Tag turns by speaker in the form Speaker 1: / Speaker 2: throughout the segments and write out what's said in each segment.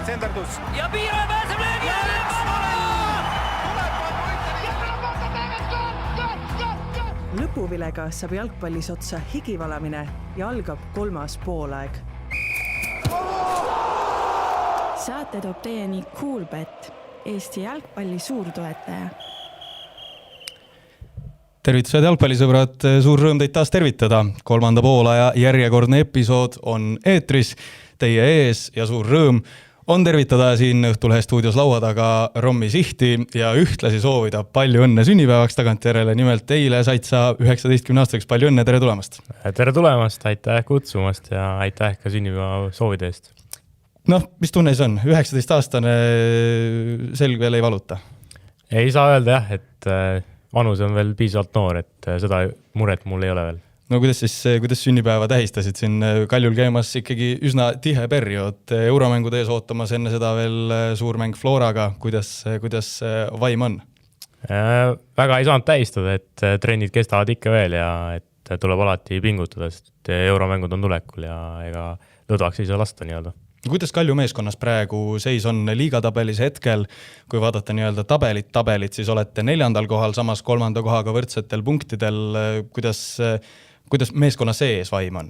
Speaker 1: Senderdus.
Speaker 2: Ja Piiraja pääseb löögi ja
Speaker 3: lõpuvilega saab jalgpallis otsa higivalamine ja algab 3. poolaeg.
Speaker 4: Saate toob teieni Coolbet, Eesti jalgpalli suurtoetaja.
Speaker 5: Tervitused jalgpallisõbrad, suur rõõm teid taas tervitada. 3. poolaja järjekordne episood on eetris teie ees ja suur rõõm on tervitada siin Õhtulehe stuudios laua taga Rommi Sihti ja ühtlasi soovida palju õnne sünnipäevaks tagantjärele. Nimelt eile said sa 19-aastaseks, palju õnne, tere tulemast!
Speaker 6: Tere tulemast, aitäh kutsumast ja aitäh ka sünnipäeva soovide eest.
Speaker 5: Noh, mis tunne see on? 19-aastane selg veel ei valuta?
Speaker 6: Ei saa öelda jah, et vanus on veel piisavalt noor, et seda muret mul ei ole veel.
Speaker 5: No kuidas sünnipäeva tähistasid? Siin Kaljul käimas ikkagi üsna tihe periood. Euromängud ees ootamas, enne seda veel suurmäng Floraga. Kuidas vaim on?
Speaker 6: Väga ei saanud tähistada, et trennid kestavad ikka veel ja et tuleb alati pingutada, sest euromängud on tulekul ja ega lõdvaks ei saa lasta nii-öelda.
Speaker 5: Kuidas Kalju meeskonnas praegu seis on liigatabelis hetkel? Kui vaadata nii-öelda tabelit, siis olete 4. kohal, samas 3. kohaga võrdsetel punktidel. Kuidas meeskonna sees vaim on?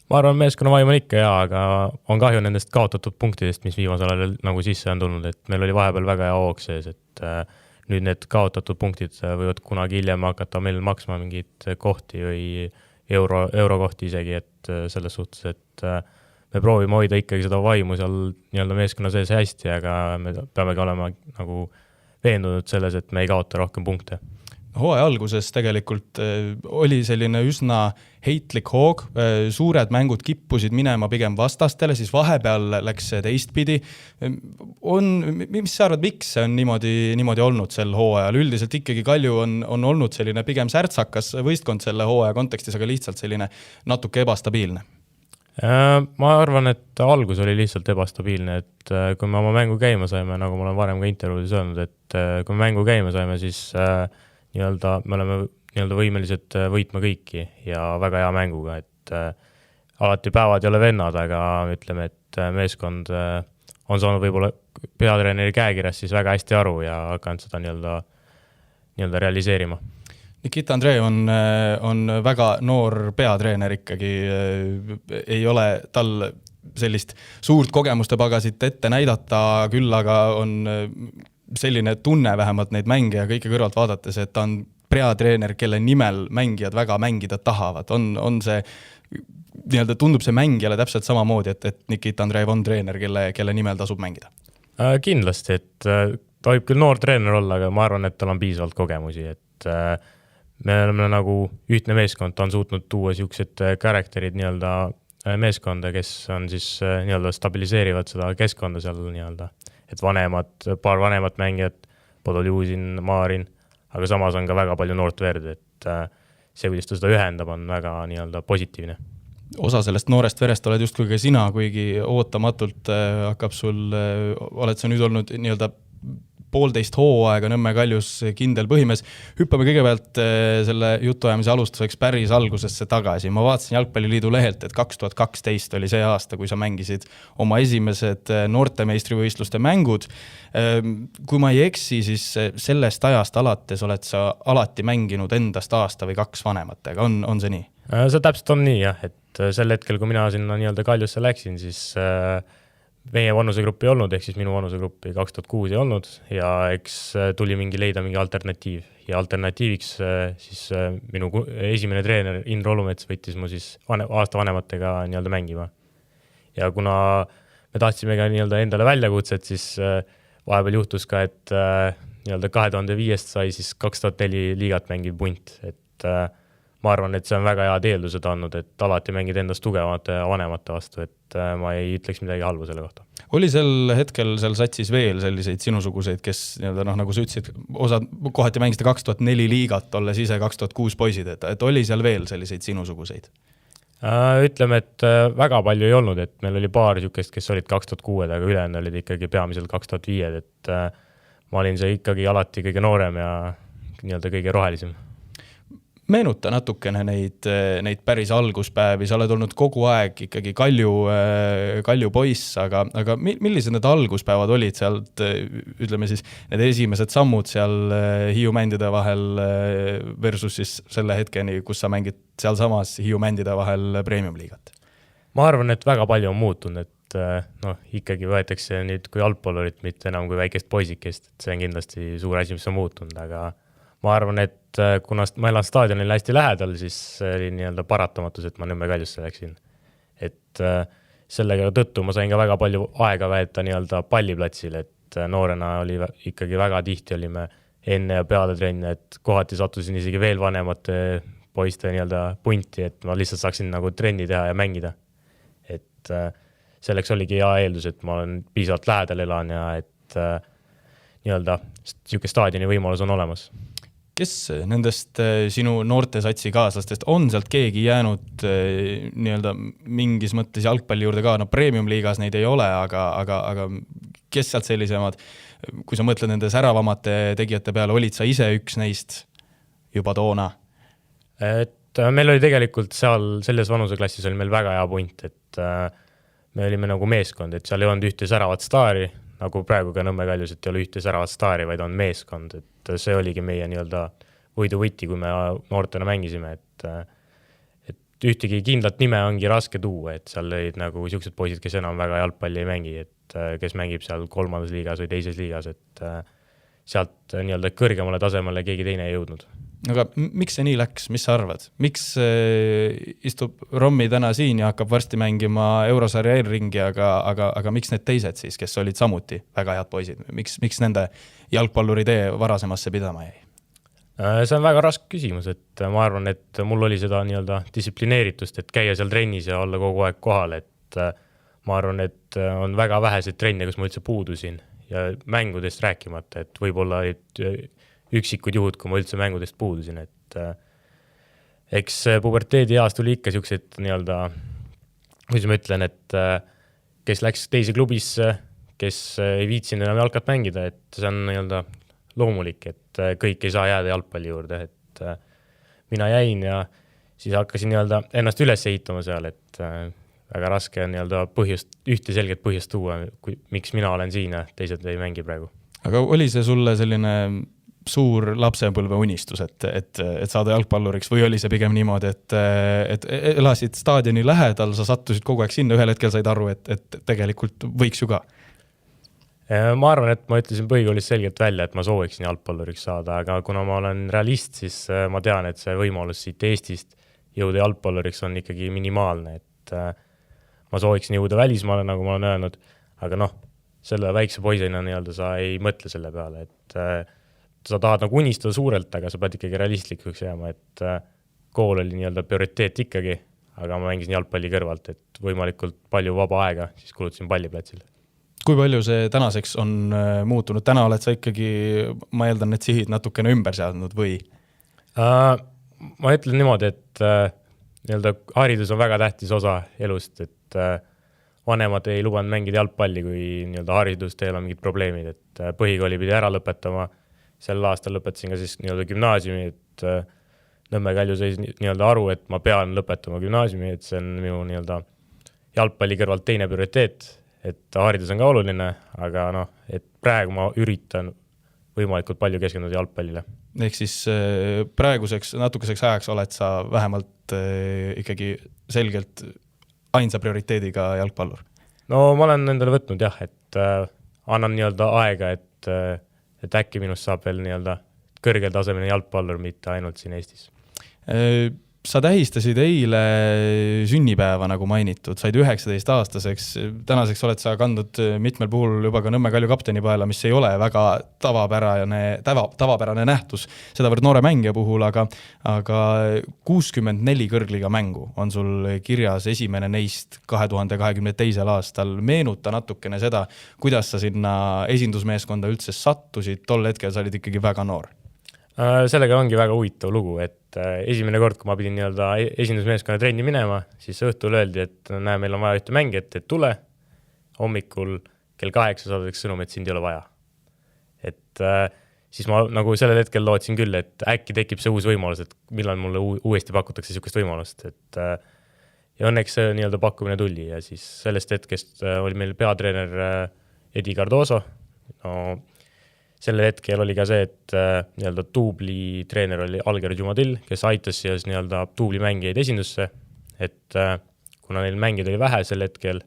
Speaker 6: Ma arvan, meeskonna vaim on ikka hea, aga on kahju nendest kaotatud punktidest, mis viimasel ajal nagu sisse on tulnud. Et meil oli vahepeal väga hea hoog sees, et nüüd need kaotatud punktid võivad kunagi hiljem hakata meil maksma mingid kohti või eurokohti isegi, et selles suhtes, et me proovime hoida ikkagi seda vaimu seal nii-öelda meeskonna sees hästi, aga me peamegi olema nagu veendunud selles, et me ei kaota rohkem punkte.
Speaker 5: Hooaja alguses tegelikult oli selline üsna heitlik hoog, suured mängud kippusid minema pigem vastastele, siis vahepeal läks teistpidi. Mis sa arvad, miks see on niimoodi olnud sel hooajal? Üldiselt ikkagi Kalju on olnud selline pigem särtsakas võistkond selle hooaja kontekstis, aga lihtsalt selline natuke ebastabiilne.
Speaker 6: Ma arvan, et algus oli lihtsalt ebastabiilne, et kui me oma mängu käima saime, nagu ma olen varem ka intervjuudis öelnud, et kui me mängu käima saime, siis nii-öelda me oleme nii-öelda võimelised võitma kõiki ja väga hea mänguga, et alati päevad ei ole vennad, aga ütleme, et meeskond on saanud võib-olla peatreeneri käekirjas siis väga hästi aru ja hakanud seda nii-öelda realiseerima.
Speaker 5: Nikita Andreev on väga noor peatreener ikkagi, ei ole tal sellist suurt kogemuste pagasit ette näidata, küll aga on selline tunne vähemalt neid mänge ja kõike kõrvalt vaadates, et ta on peatreener, kelle nimel mängijad väga mängida tahavad. On see, nii-öelda tundub see mängijale täpselt samamoodi, et Nikita Andreev on treener, kelle nimel tasub mängida?
Speaker 6: Kindlasti, et ta võib küll noor treener olla, aga ma arvan, et tal on piisavalt kogemusi, et me oleme nagu ühtne meeskond, ta on suutnud tuua siuksed karakterid nii-öelda meeskonda, kes on siis nii-öelda stabiliseerivad seda keskkonda seal nii-öelda, et paar vanemat mängijat, Podoljusin, Maarin, aga samas on ka väga palju noort verd, et see, kuidas ta seda ühendab, on väga nii-öelda positiivne.
Speaker 5: Osa sellest noorest verest oled justkui ka sina, kuigi ootamatult hakkab oled sa nüüd olnud nii-öelda 1,5 hooaega Nõmme Kaljus kindel põhimees. Hüppame kõigepealt selle jutuajamise alustuseks päris algusesse tagasi. Ma vaatasin Jalgpalliliidu lehelt, et 2012 oli see aasta, kui sa mängisid oma esimesed noortemeistrivõistluste mängud. Kui ma ei eksi, siis sellest ajast alates oled sa alati mänginud endast aasta või 2 vanematega. On see nii?
Speaker 6: See täpselt on nii, jah, et sel hetkel, kui mina sinna nii-öelda Kaljusse läksin, siis meie vanusegrupp ei olnud, ehk siis minu vanusegruppi 2006 ei olnud ja eks tuli leida mingi alternatiiv. Ja alternatiiviks siis minu esimene treener Indro Olumets võttis mu siis aasta vanematega nii-öelda mängima. Ja kuna me tahtsime ka nii-öelda endale väljakutset, siis vahepeal juhtus ka, et nii-öelda 2005 sai siis 2004 liigat mängiv punt, et ma arvan, et see on väga head eeldused andnud, et alati mängid endast tugevamate ja vanemate vastu, et ma ei ütleks midagi halba selle kohta.
Speaker 5: Oli sel hetkel seal satsis veel selliseid sinusuguseid, kes nagu sa ütlesid, osad kohati mängiste 2004 liigat, olles ise 2006 poisid, et oli seal veel selliseid sinusuguseid?
Speaker 6: Ütleme, et väga palju ei olnud, et meil oli paar siukest, kes olid 2006, aga ülejäänud olid ikkagi peamiselt 2005, et ma olin see ikkagi alati kõige noorem ja nii-öelda kõige rohelisem.
Speaker 5: Meenuta natukene neid päris alguspäevi, sa oled olnud kogu aeg ikkagi Kalju poiss, aga millised need alguspäevad olid sealt, ütleme siis, need esimesed sammud seal Hiiu mändide vahel versus siis selle hetkeni, kus sa mängid seal samas Hiiu mändide vahel Premium-liigat?
Speaker 6: Ma arvan, et väga palju on muutunud, et ikkagi võetakse nüüd kui jalgpallurit, mitte enam kui väikest poisikest, et see on kindlasti suur asi, mis on muutunud, aga ma arvan, et kuna ma elan staadionil hästi lähedal, siis oli nii-öelda paratamatus, et ma Nõmme Kaljusse läksin. Et sellega tõttu ma sain ka väga palju aega veeta nii-öelda palliplatsil, et noorena oli ikkagi väga tihti olime enne ja peale trenne, et kohati sattusin isegi veel vanemate poiste nii-öelda punti, et ma lihtsalt saaksin nagu trenni teha ja mängida. Et selleks oligi hea eeldus, et ma olen piisavalt lähedal elan ja et nii-öelda siuke staadioni võimalus on olemas.
Speaker 5: Kes nendest sinu noortesatsi kaaslastest on sealt keegi jäänud nii-öelda mingis mõttes jalgpalli juurde ka? No Premium-liigas neid ei ole, aga kes sealt sellisemad, kui sa mõtled nende säravamate tegijate peale, olid sa ise üks neist juba toona?
Speaker 6: Et meil oli tegelikult seal selles vanuseklassis oli meil väga hea punt, et me olime nagu meeskond, et seal ei olnud ühte säravat staari, nagu praegu ka Nõmme Kaljus, et ei ole ühte säravat staari, vaid on meeskond, et see oligi meie nii-öelda võiduvõti, kui me noortena mängisime, et ühtegi kindlat nime ongi raske tuua, et seal olid nagu siuksed poisid, kes enam väga jalgpalli ei mängi, et kes mängib seal 3. liigas või 2. liigas, et sealt nii-öelda kõrgemale tasemele keegi teine ei jõudnud.
Speaker 5: Aga miks see nii läks? Mis sa arvad? Miks istub Rommi täna siin ja hakkab varsti mängima Eurosarja eelringi, aga miks need teised siis, kes olid samuti väga head poisid? Miks nende jalgpalluri tee varasemasse pidama jäi?
Speaker 6: See on väga raske küsimus, et ma arvan, et mul oli seda nii-öelda distsiplineeritust, et käia seal trennis ja olla kogu aeg kohal, et ma arvan, et on väga väheseid trenne, kus ma üldse puudusin ja mängudest rääkimata, et võib-olla üksikud juhud, kui ma üldse mängudest puudusin, et eks puberteedi eas tuli ikka siuksed nii-öelda, kuidas ma ütlen, et kes läks teise klubisse, kes ei viitsinud enam jalkat mängida, et see on nii-öelda loomulik, et kõik ei saa jääda jalgpalli juurde, et mina jäin ja siis hakkasin nii-öelda ennast üles ehitama seal, et väga raske on nii-öelda ühte selget põhjust tuua, miks mina olen siin ja teised ei mängi praegu. Aga
Speaker 5: oli see sulle selline suur lapsepõlve unistus, et saada jalgpalluriks või oli see pigem niimoodi, et elasid staadioni lähedal, sa sattusid kogu aeg sinna, ühel hetkel said aru, et tegelikult võiks ju ka?
Speaker 6: Ma arvan, et ma ütlesin põhikoolis selgelt välja, et ma sooviksin jalgpalluriks saada, aga kuna ma olen realist, siis ma tean, et see võimalus siit Eestist jõuda jalgpalluriks on ikkagi minimaalne, et ma sooviksin jõuda välismaale, nagu ma olen öelnud, aga selle väikse poisina nii-öelda sa ei mõtle selle peale, et sa tahad nagu unistada suurelt, aga sa pead ikkagi realistlikuks jääma, et kool oli nii-öelda prioriteet ikkagi, aga ma mängisin jalgpalli kõrvalt, et võimalikult palju vaba aega, siis kulutasin palliplatsil.
Speaker 5: Kui palju see tänaseks on muutunud? Täna oled sa ikkagi, ma eeldan, need sihid natukene ümber seadnud või? Ma ütlen niimoodi, et nii-öelda haridus on väga tähtis osa elust, et vanemad ei lubanud mängida jalgpalli, kui nii-öelda haridusteel on mingid probleemid, et põhikooli pidi ära lõpetama. Sel aastal lõpetasin ka siis nii-öelda gümnaasiumi, et Nõmme Kalju sai nii-öelda aru, et ma pean lõpetama gümnaasiumi, et see on minu nii-öelda jalgpalli kõrvalt teine prioriteet, et haridus on ka oluline, aga et praegu ma üritan võimalikult palju keskenduda jalgpallile. Ehk siis praeguseks natukeseks ajaks oled sa vähemalt ikkagi selgelt ainsa prioriteediga jalgpallur? No ma olen endale võtnud jah, et annan nii-öelda aega, et äkki minust saab veel nii-öelda kõrgel tasemel jalgpallur, mitte ainult siin Eestis. Sa tähistasid eile sünnipäeva, nagu mainitud, said 19-aastaseks, tänaseks oled sa kandnud mitmel puhul juba ka Nõmme Kalju kapteni paela, mis ei ole väga tavapärane nähtus sedavõrd noore mängija puhul, aga 64 kõrgliga mängu on sul kirjas, esimene neist 2022. aastal. Meenuta natukene seda, kuidas sa sinna esindusmeeskonda üldse sattusid, tol hetkel sa olid ikkagi väga noor. Sellega ongi väga huvitav lugu, et esimene kord, kui ma pidin nii-öelda esindusmeeskonna trenni minema, siis õhtul öeldi, et meil on vaja ühte mängijat, et tule hommikul kell 8 saadaks sõnum, et sind ei ole vaja. Et
Speaker 6: siis ma nagu sellel hetkel lootsin küll, et äkki tekib see uus võimalus, et millal mulle uuesti pakutakse niisugust võimalust, et ja õnneks see nii-öelda pakkumine tuli ja siis sellest hetkest oli meil peatreener Edi Cardoso. No, sellel hetkel oli ka see, et nii-öelda tuubli treener oli Alger Jumadil, kes aitas siis nii-öelda tuubli mängijaid esindusse, et kuna neil mängijad oli vähe sel hetkel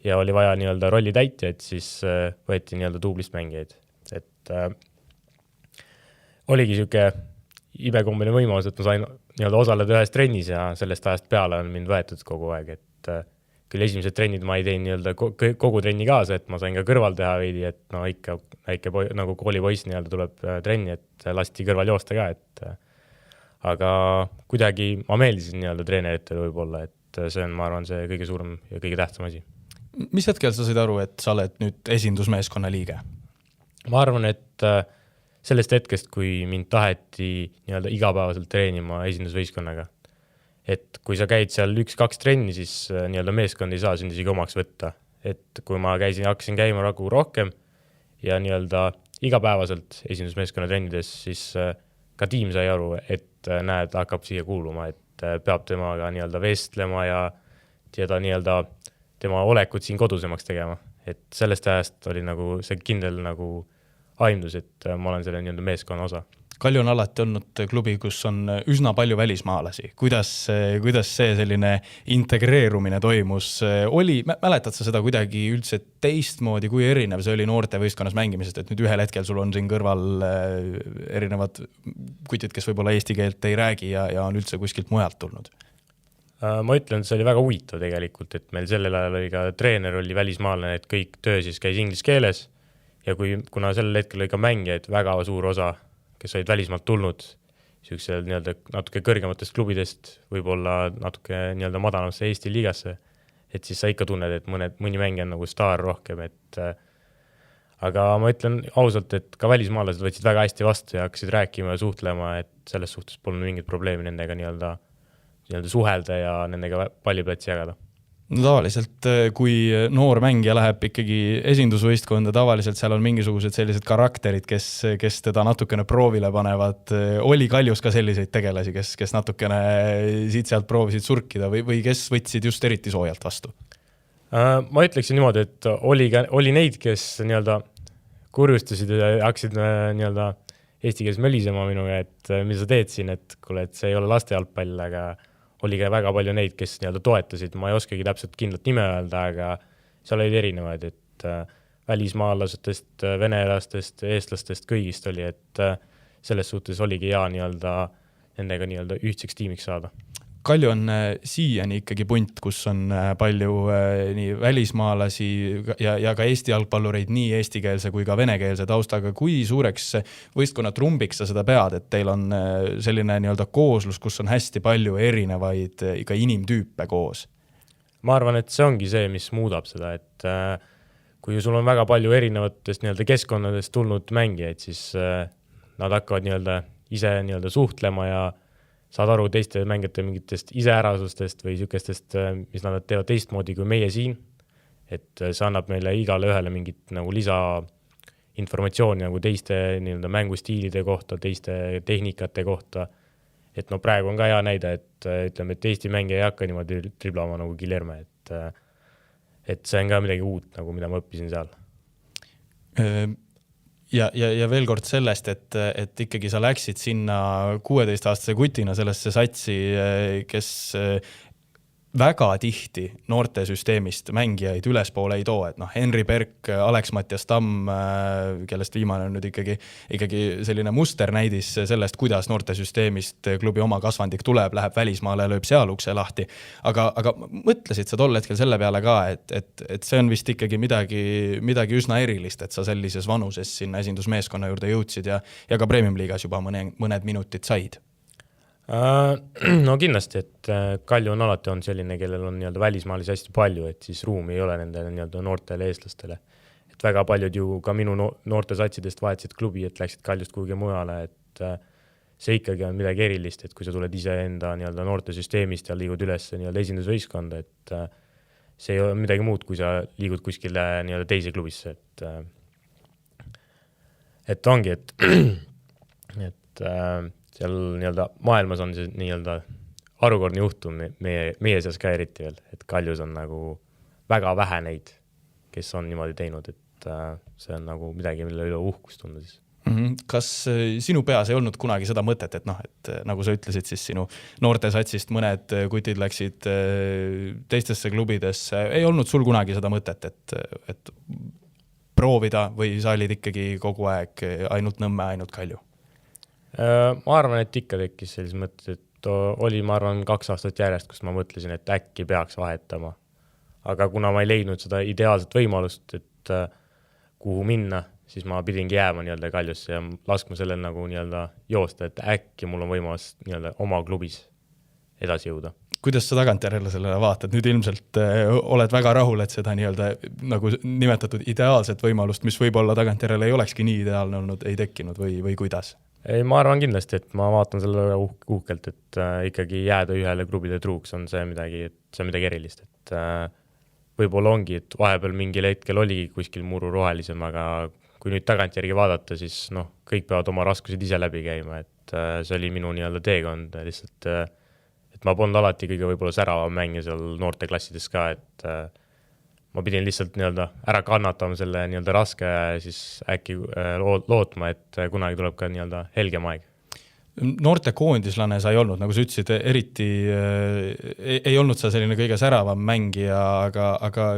Speaker 6: ja oli vaja nii-öelda rolli täitjaid, siis võeti nii-öelda tuublist mängijaid. Et oligi niisugune imekombine võimalus, et ma sain nii-öelda osaleda ühes trennis ja sellest ajast peale on mind võetud kogu aeg, et küll esimesed trennid ma ei teinud nii-öelda kogu trenni kaasa, et ma sain ka kõrval teha veidi, et no ikka väike nagu koolipoiss nii-öelda tuleb trenni, et lasti kõrval joosta ka, et aga kuidagi ma meeldisin nii-öelda treeneritele võib-olla, et see on, ma arvan, see kõige suurem ja kõige tähtsam asi.
Speaker 5: Mis hetkel sa said aru, et sa oled nüüd esindusmeeskonna liige?
Speaker 6: Ma arvan, et sellest hetkest, kui mind taheti nii-öelda igapäevaselt treenima esindusvõistkonnaga. Et kui sa käid seal 1-2 trenni, siis nii-öelda meeskond ei saa sind isegi omaks võtta. Et kui ma hakkasin käima nagu rohkem ja nii-öelda igapäevaselt esindusmeeskonna trennides, siis ka tiim sai aru, et näed, hakkab siia kuuluma, et peab temaga nii-öelda vestlema ja nii-öelda tema olekut siin kodusemaks tegema. Et sellest ajast oli nagu see kindel nagu aimdus, et ma olen selle nii-öelda meeskonna osa.
Speaker 5: Kalju on alati olnud klubi, kus on üsna palju välismaalasi. Kuidas see selline integreerumine toimus? Mäletad sa seda kuidagi üldse teistmoodi, kui erinev see oli noorte võistkonnas mängimisest, et nüüd ühel hetkel sul on siin kõrval erinevad kutid, kes võib-olla eesti keelt ei räägi ja on üldse kuskilt mujalt tulnud?
Speaker 6: Ma ütlen, et see oli väga huvitav tegelikult, et meil sellel ajal oli ka treener oli välismaalane, et kõik töö siis käis inglise keeles ja kuna sellel hetkel oli ka mängijaid väga suur osa, kes olid välismaalt tulnud, niisugusel nii-öelda natuke kõrgematest klubidest, võib-olla natuke nii-öelda madalamasse Eesti liigasse, et siis sa ikka tunned, et mõni mängija on nagu staar rohkem, et aga ma ütlen ausalt, et ka välismaalased võtsid väga hästi vastu ja hakkasid rääkima ja suhtlema, et selles suhtes polnud mingit probleemi nendega nii-öelda suhelda ja nendega palliplatsi jagada.
Speaker 5: No tavaliselt, kui noor mängija läheb ikkagi esindusvõistkonda, tavaliselt seal on mingisugused sellised karakterid, kes teda natukene proovile panevad. Oli Kaljus ka selliseid tegelasi, kes natukene siit-sealt proovisid surkida või kes võtsid just eriti soojalt vastu?
Speaker 6: Ma ütleksin niimoodi, et oli neid, kes nii-öelda kurjustasid ja hakkasid nii-öelda eesti keeles mölisema minuga, et mida sa teed siin, et kuule, et see ei ole laste jalgpall, aga oli ka väga palju neid, kes nii-öelda toetasid. Ma ei oskagi täpselt kindlat nime öelda, aga seal olid erinevaid, et välismaalastest, venelastest, eestlastest, kõigist oli, et selles suhtes oligi hea nii-öelda nendega nii-öelda ühtseks tiimiks saada.
Speaker 5: Kalju on siiani ikkagi punt, kus on palju nii välismaalasi ja ka Eesti jalgpallureid nii eestikeelse kui ka venekeelse taustaga. Kui suureks võistkonna trumbiks sa seda pead, et teil on selline nii-öelda kooslus, kus on hästi palju erinevaid ka inimtüüpe koos?
Speaker 6: Ma arvan, et see ongi see, mis muudab seda, et kui sul on väga palju erinevatest nii-öelda keskkonnadest tulnud mängijaid, siis nad hakkavad nii-öelda ise nii-öelda suhtlema ja saad aru teiste mängijate mingitest iseärasustest või niisugustest, mis nad teevad teistmoodi kui meie siin. Et see annab meile igale ühele mingit nagu lisainformatsiooni nagu teiste nii-öelda mängustiilide kohta, teiste tehnikate kohta. Et no praegu on ka hea näide, et ütleme, et Eesti mängija ei hakka niimoodi driblama nagu Guilherme, et see on ka midagi uut, nagu mida ma õppisin seal.
Speaker 5: Ja veel kord sellest, et ikkagi sa läksid sinna 16-aastase kutina sellesse satsi, kes väga tihti noorte süsteemist mängijaid ülespoole ei too, et Henri Berk, Alex-Mattias Tamm, kellest viimane on nüüd ikkagi selline musternäidis sellest, kuidas noorte süsteemist klubi oma kasvandik tuleb, läheb välismaale, lööb seal ukse lahti. Aga mõtlesid sa tol hetkel selle peale ka, et see on vist ikkagi midagi üsna erilist, et sa sellises vanuses sinna esindusmeeskonna juurde jõudsid ja ka Premium-liigas juba mõned minutid said?
Speaker 6: No kindlasti, et Kalju on alati on selline, kellel on nii-öelda välismaalisi hästi palju, et siis ruumi ei ole nendele nii-öelda noortele eestlastele. Et väga paljud ju ka minu noorte satsidest vahetsid klubi, et läksid Kaljust kuhugi mujale, et see ikkagi on midagi erilist, et kui sa tuled ise enda nii-öelda noorte süsteemist ja liigud üles nii-öelda esindusvõistkonda, et see ei ole midagi muud, kui sa liigud kuskile nii-öelda teise klubisse, et et ongi, et seal nii-öelda maailmas on see nii-öelda harukordne juhtum meie seas ka eriti veel, et Kaljus on nagu väga vähe neid, kes on niimoodi teinud, et see on nagu midagi, mille üle uhkust tunda siis.
Speaker 5: Kas sinu peas ei olnud kunagi seda mõtet, et et nagu sa ütlesid, siis sinu noortesatsist mõned kutid läksid teistesse klubidesse, ei olnud sul kunagi seda mõtet, et proovida või sa olid ikkagi kogu aeg ainult Nõmme, ainult Kalju?
Speaker 6: Ma arvan, et ikka tekkis sellised mõtted, et oli, ma arvan, 2 aastat järjest, kus ma mõtlesin, et äkki peaks vahetama. Aga kuna ma ei leidnud seda ideaalset võimalust, et kuhu minna, siis ma pidingi jääma nii-öelda Kaljusse ja laskma sellel nagu nii-öelda joosta, et äkki mul on võimalus nii-öelda oma klubis edasi jõuda.
Speaker 5: Kuidas sa tagantjärele sellele vaatad? Nüüd ilmselt oled väga rahul, et seda nii-öelda nagu nimetatud ideaalset võimalust, mis võib-olla tagantjärele ei olekski nii ideaalne olnud, ei tekkinud või kuidas?
Speaker 6: Ei, ma arvan kindlasti, et ma vaatan selle uhkelt, et ikkagi jääda ühele klubile truuks on see midagi erilist, et võib-olla ongi, et vahepeal mingil hetkel oligi kuskil muru rohelisem, aga kui nüüd tagantjärgi vaadata, siis kõik peavad oma raskused ise läbi käima, et see oli minu nii-öelda teekond lihtsalt, et ma polnud alati kõige võib-olla särava mängija seal noorteklassides ka, et ma pidin lihtsalt nii-öelda ära kannatama selle nii-öelda raske ja siis äkki lootma, et kunagi tuleb ka nii-öelda helgem aeg.
Speaker 5: Noorte koondislane sa ei olnud, nagu sa ütlesid, eriti ei olnud sa selline kõige säravam mängija, aga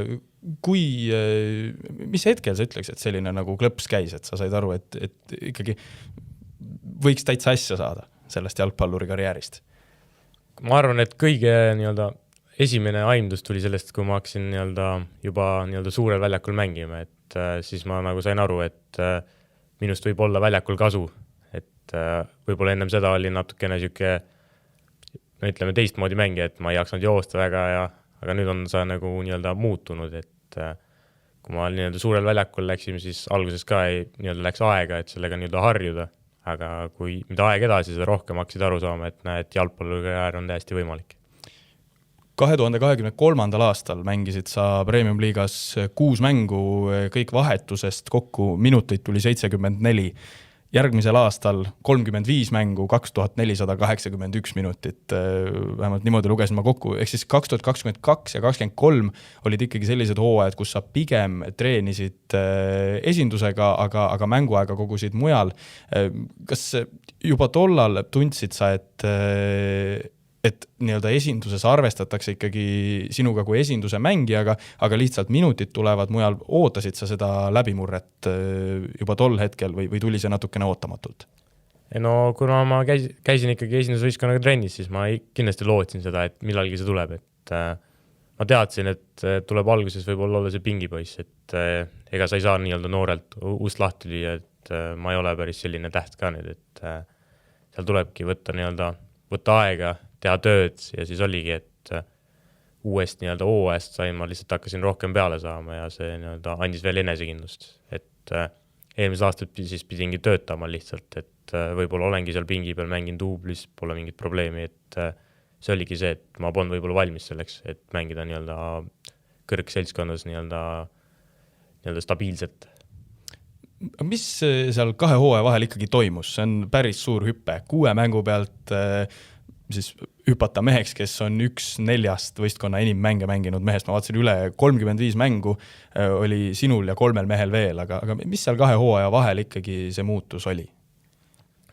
Speaker 5: mis hetkel sa ütleks, et selline nagu klõps käis, et sa said aru, et ikkagi võiks täitsa asja saada sellest jalgpalluri karjäärist?
Speaker 6: Ma arvan, et kõige nii-öelda esimene aimdus tuli sellest, kui ma hakkasin juba suurel väljakul mängima, et siis ma nagu sain aru, et minust võib olla väljakul kasu, et võib-olla ennem seda oli natukene siuke, ütleme teistmoodi mängija, et ma ei jaksanud joosta väga, aga nüüd on see nagu muutunud, et kui ma suurel väljakul läksime, siis alguses ka läks aega, et sellega harjuda, aga kui mida aeg edasi, seda rohkem hakkasid aru saama, et jalgpallukarjäär on täiesti võimalik.
Speaker 5: 2023. aastal mängisid sa Premium liigas 6 mängu, kõik vahetusest kokku minutit tuli 74. Järgmisel aastal 35 mängu, 2481 minutit, vähemalt niimoodi lugesin ma kokku, ehk siis 2022 ja 2023 olid ikkagi sellised hooajad, kus sa pigem treenisid esindusega, aga mänguaega kogusid mujal. Kas juba tollal tundsid sa, et nii-öelda esinduses arvestatakse ikkagi sinuga kui esinduse mängijaga, aga lihtsalt minutid tulevad mujal, ootasid sa seda läbimurret juba tol hetkel või tuli see natukene ootamatult?
Speaker 6: No kuna ma käisin ikkagi esindusvõistkonnaga trennis, siis ma kindlasti lootsin seda, et millalgi see tuleb, et ma teadsin, et tuleb alguses võib-olla olla see pingipoiss, et ega sa ei saa nii-öelda noorelt ust lahti lüüa, et ma ei ole päris selline täht ka nüüd, et seal tulebki võtta aega, teha tööd ja siis oligi, et uuest hooajast sain, ma lihtsalt hakkasin rohkem peale saama ja see andis veel enesekindlust, et eelmisel aastal siis pidingi töötama lihtsalt, et võib-olla olengi seal pingi peal mängin duublis, pole mingit probleemi, et see oligi see, et ma polnud võib-olla valmis selleks, et mängida kõrgseltskonnas stabiilselt.
Speaker 5: Mis seal 2 hooaja vahel ikkagi toimus? See on päris suur hüppe. 6 mängu pealt siis hüpata meheks, kes on 1/4 võistkonna enim mänge mänginud mehest. Ma vaatasin üle 35 mängu oli sinul ja 3 mehel veel, aga mis seal 2 hooaja vahel ikkagi see muutus oli?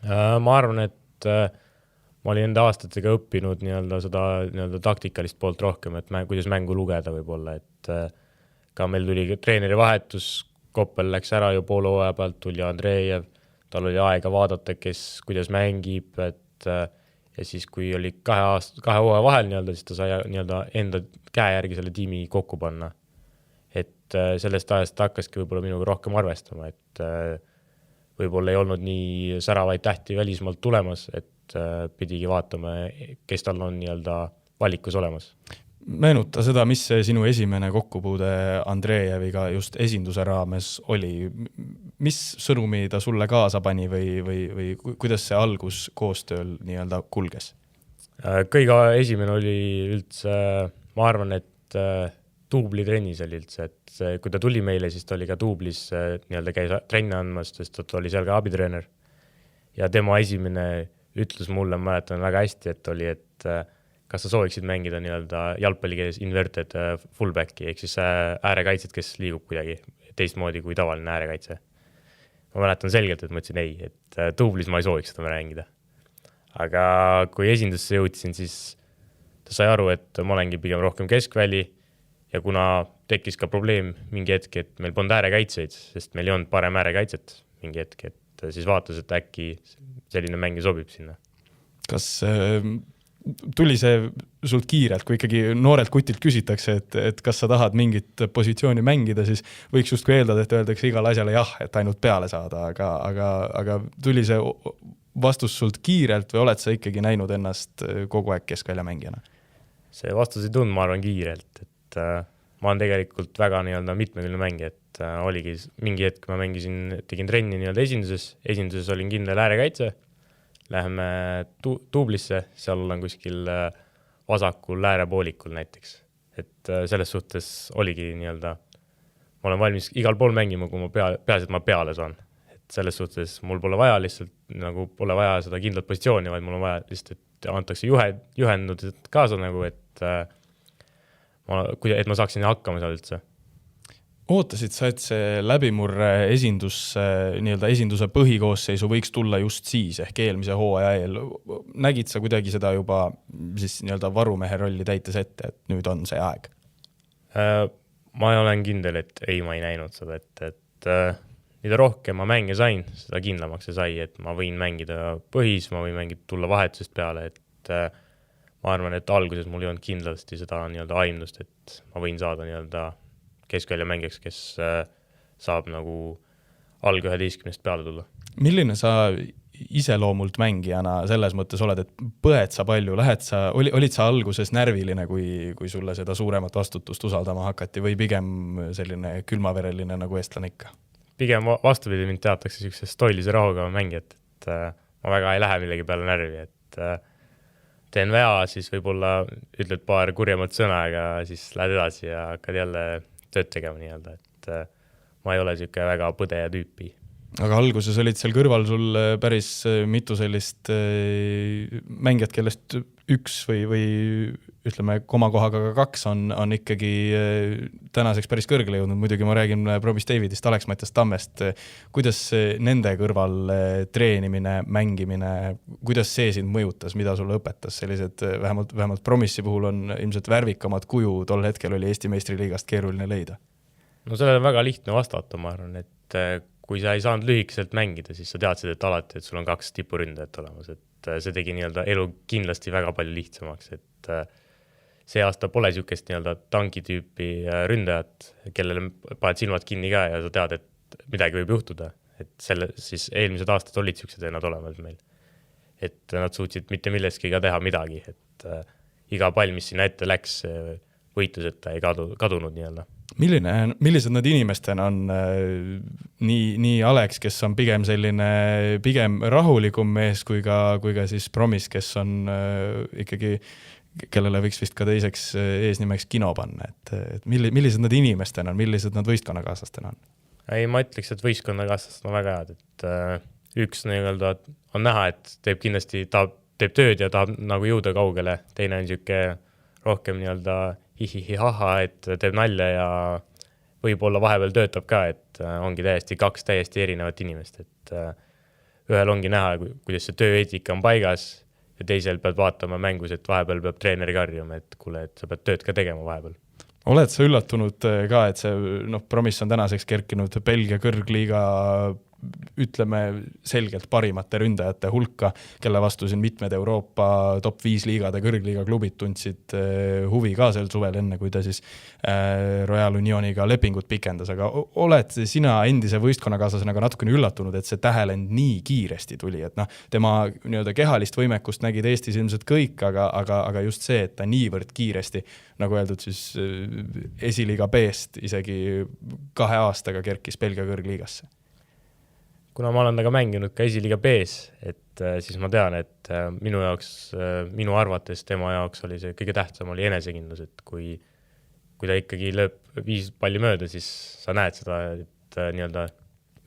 Speaker 6: Ma arvan, et ma olin enda aastatega õppinud seda taktikalist poolt rohkem, et kuidas mängu lugeda võib-olla, et ka meil tuli treeneri vahetus, Koppel läks ära ju poole hooaja pealt, tuli Andreev, tal oli aega vaadata, kuidas mängib, et ja siis kui oli 2 hooaja vahel siis ta sai enda käe järgi selle tiimi kokku panna. Et sellest ajast hakkaski võib-olla minuga rohkem arvestama, et võib-olla ei olnud nii säravaid tähti välismaalt tulemas, et pidigi vaatama, kes tal on valikus olemas.
Speaker 5: Meenuta seda, mis see sinu esimene kokkupuude Andreeviga just esinduse raames oli. Mis sõnumi ta sulle kaasa pani või kuidas see algus koostööl kulges?
Speaker 6: Kõige esimene oli üldse, ma arvan, et duubli-trennis oli üldse, et kui ta tuli meile, siis ta oli ka duublis nii-öelda käis trenne andmas, sest ta oli seal ka abitreener. Ja tema esimene ütlus mulle, ma mäletan väga hästi, et oli, et kas sa sooviksid mängida nii-öelda jalgpallikeeles inverted fullbacki, ehk siis äärekaitset, kes liigub kuidagi teistmoodi kui tavaline äärekaitse. Ma mäletan selgelt, et ma ütlesin ei, et duublis ma ei sooviks seda mängida. Aga kui esindusse jõudsin, siis ta sai aru, et ma olengi pigem rohkem keskväli ja kuna tekkis ka probleem mingi hetk, et meil polnud äärekaitseid, sest meil ei olnud parem äärekaitset mingi hetk, et siis vaatas, et äkki selline mäng sobib sinna.
Speaker 5: Kas tuli see sult kiirelt, kui ikkagi noorelt kutilt küsitakse, et kas sa tahad mingit positsiooni mängida, siis võiks just kui eeldada, et öeldakse igale asjale jah, et ainult peale saada, aga tuli see vastus sult kiirelt või oled sa ikkagi näinud ennast kogu aeg keskvälja mängijana?
Speaker 6: See vastus ei tundnud, ma arvan, kiirelt, et ma olen tegelikult väga nii-öelda mitmekülgne mängija, et oligi mingi hetk, ma tegin trenni nii-öelda esinduses olin kindel äärekaitse, läheme duublisse, seal olen kuskil vasakul äärepoolikul näiteks, et selles suhtes oligi nii-öelda, ma olen valmis igal pool mängima, kui ma peaasi, et ma peale saan. Selles suhtes mul pole vaja lihtsalt, nagu pole vaja seda kindlat positsiooni, vaid mul on vaja lihtsalt, et antakse juhendud kaasa nagu, et ma saaksin hakkama seal üldse.
Speaker 5: Ootasid sa, et see läbimurre esinduse põhikoosseisu võiks tulla just siis, ehk eelmise hooaja eel. Nägid sa kuidagi seda juba siis nii-öelda varumehe rolli täites ette, et nüüd on see aeg?
Speaker 6: Ma olen kindel, et ei, ma ei näinud seda, et mida rohkem ma mänge sain, seda kindlamaks see sai, et ma võin mängida põhis, ma võin mängida tulla vahetusest peale, et ma arvan, et alguses mul ei olnud kindlasti seda nii-öelda aimdust, et ma võin saada nii-öelda keskvälja mängijaks, kes saab nagu alg 11 peale tulla.
Speaker 5: Milline sa iseloomult mängijana selles mõttes oled, et põed sa palju, olid sa alguses närviline, kui sulle seda suuremat vastutust usaldama hakati või pigem selline külmavereline nagu eestlane ikka?
Speaker 6: Pigem vastupidi, mind teatakse selline stoilise rahuga mängijat, et ma väga ei lähe millegi peale närvi, et teen vea, siis võib-olla ütled paar kurjemat sõna, aga siis lähed edasi ja hakkad jälle tööd tegema nii-öelda, et ma ei ole selline väga põdeja tüüpi.
Speaker 5: Aga alguses olid seal kõrval sul päris mitu sellist mängijat, kellest üks või ütleme komakohaga ka kaks on ikkagi tänaseks päris kõrgele jõudnud. Muidugi ma räägin Probis Davidist, Alex-Mattias Tammest. Kuidas nende kõrval treenimine, mängimine, kuidas see sind mõjutas, mida sulle õpetas? Sellised vähemalt Promissi puhul on ilmselt värvikamad kuju, tol hetkel oli Eesti meistriliigast keeruline leida.
Speaker 6: No sellele on väga lihtne vastata, ma arvan, et kui sa ei saanud lühikeselt mängida, siis sa teadsid, et alati, et sul on 2 tipuründajat olemas, et see tegi nii-öelda elu kindlasti väga palju lihtsamaks, et see aasta pole niisugust nii-öelda tankitüüpi ründajat, kellele paned silmad kinni ka ja sa tead, et midagi võib juhtuda, et siis eelmised aastad olid niisugused ennad olemas meil, et nad suutsid mitte milleski ka teha midagi, et iga pall, mis sinna ette läks võitluseta ei kadunud nii-öelda.
Speaker 5: Millised nad inimestena on nii Alex, kes on pigem rahulikum mees kui ka siis Promis, kes on ikkagi, kellele võiks vist ka teiseks eesnimeks Kino panna, et millised nad inimestena on, millised nad võistkonnakaaslastena on?
Speaker 6: Ei, ma ütleks, et võistkonnakaaslastena on väga head, et üks nii-öelda on näha, et teeb tööd ja tahab nagu jõuda kaugele, teine on niisugune rohkem nii-öelda hihihihaha, et teeb nalja ja võib-olla vahepeal töötab ka, et ongi kaks täiesti erinevat inimest, et ühel ongi näha, kuidas see tööeetika on paigas ja teisel pead vaatama mängus, et vahepeal peab treeneri karjuma, et kuule, et sa pead tööd ka tegema vahepeal.
Speaker 5: Oled sa üllatunud ka, et see Promis on tänaseks kerkinud Belgia kõrgliiga ütleme selgelt parimate ründajate hulka, kelle vastu siin mitmed Euroopa top 5 liigade kõrgliiga klubid tundsid huvi ka sel suvel enne, kui ta siis Royal Unioniga lepingut pikendas, aga oled sina endise võistkonnakaaslasena ka natukene üllatunud, et see tähelend nii kiiresti tuli, et tema nii-öelda kehalist võimekust nägid Eestis ilmselt kõik, aga just see, et ta niivõrd kiiresti, nagu öeldud, siis esiliiga B-st isegi 2 aastaga kerkis Belgia kõrgliigasse.
Speaker 6: Kuna ma olen taga mänginud ka esiliiga B-s, et siis ma tean, et minu arvates tema jaoks oli see kõige tähtsam oli enesekindlus, et kui kui ta ikkagi lööb 5 palli mööda, siis sa näed seda, et nii-öelda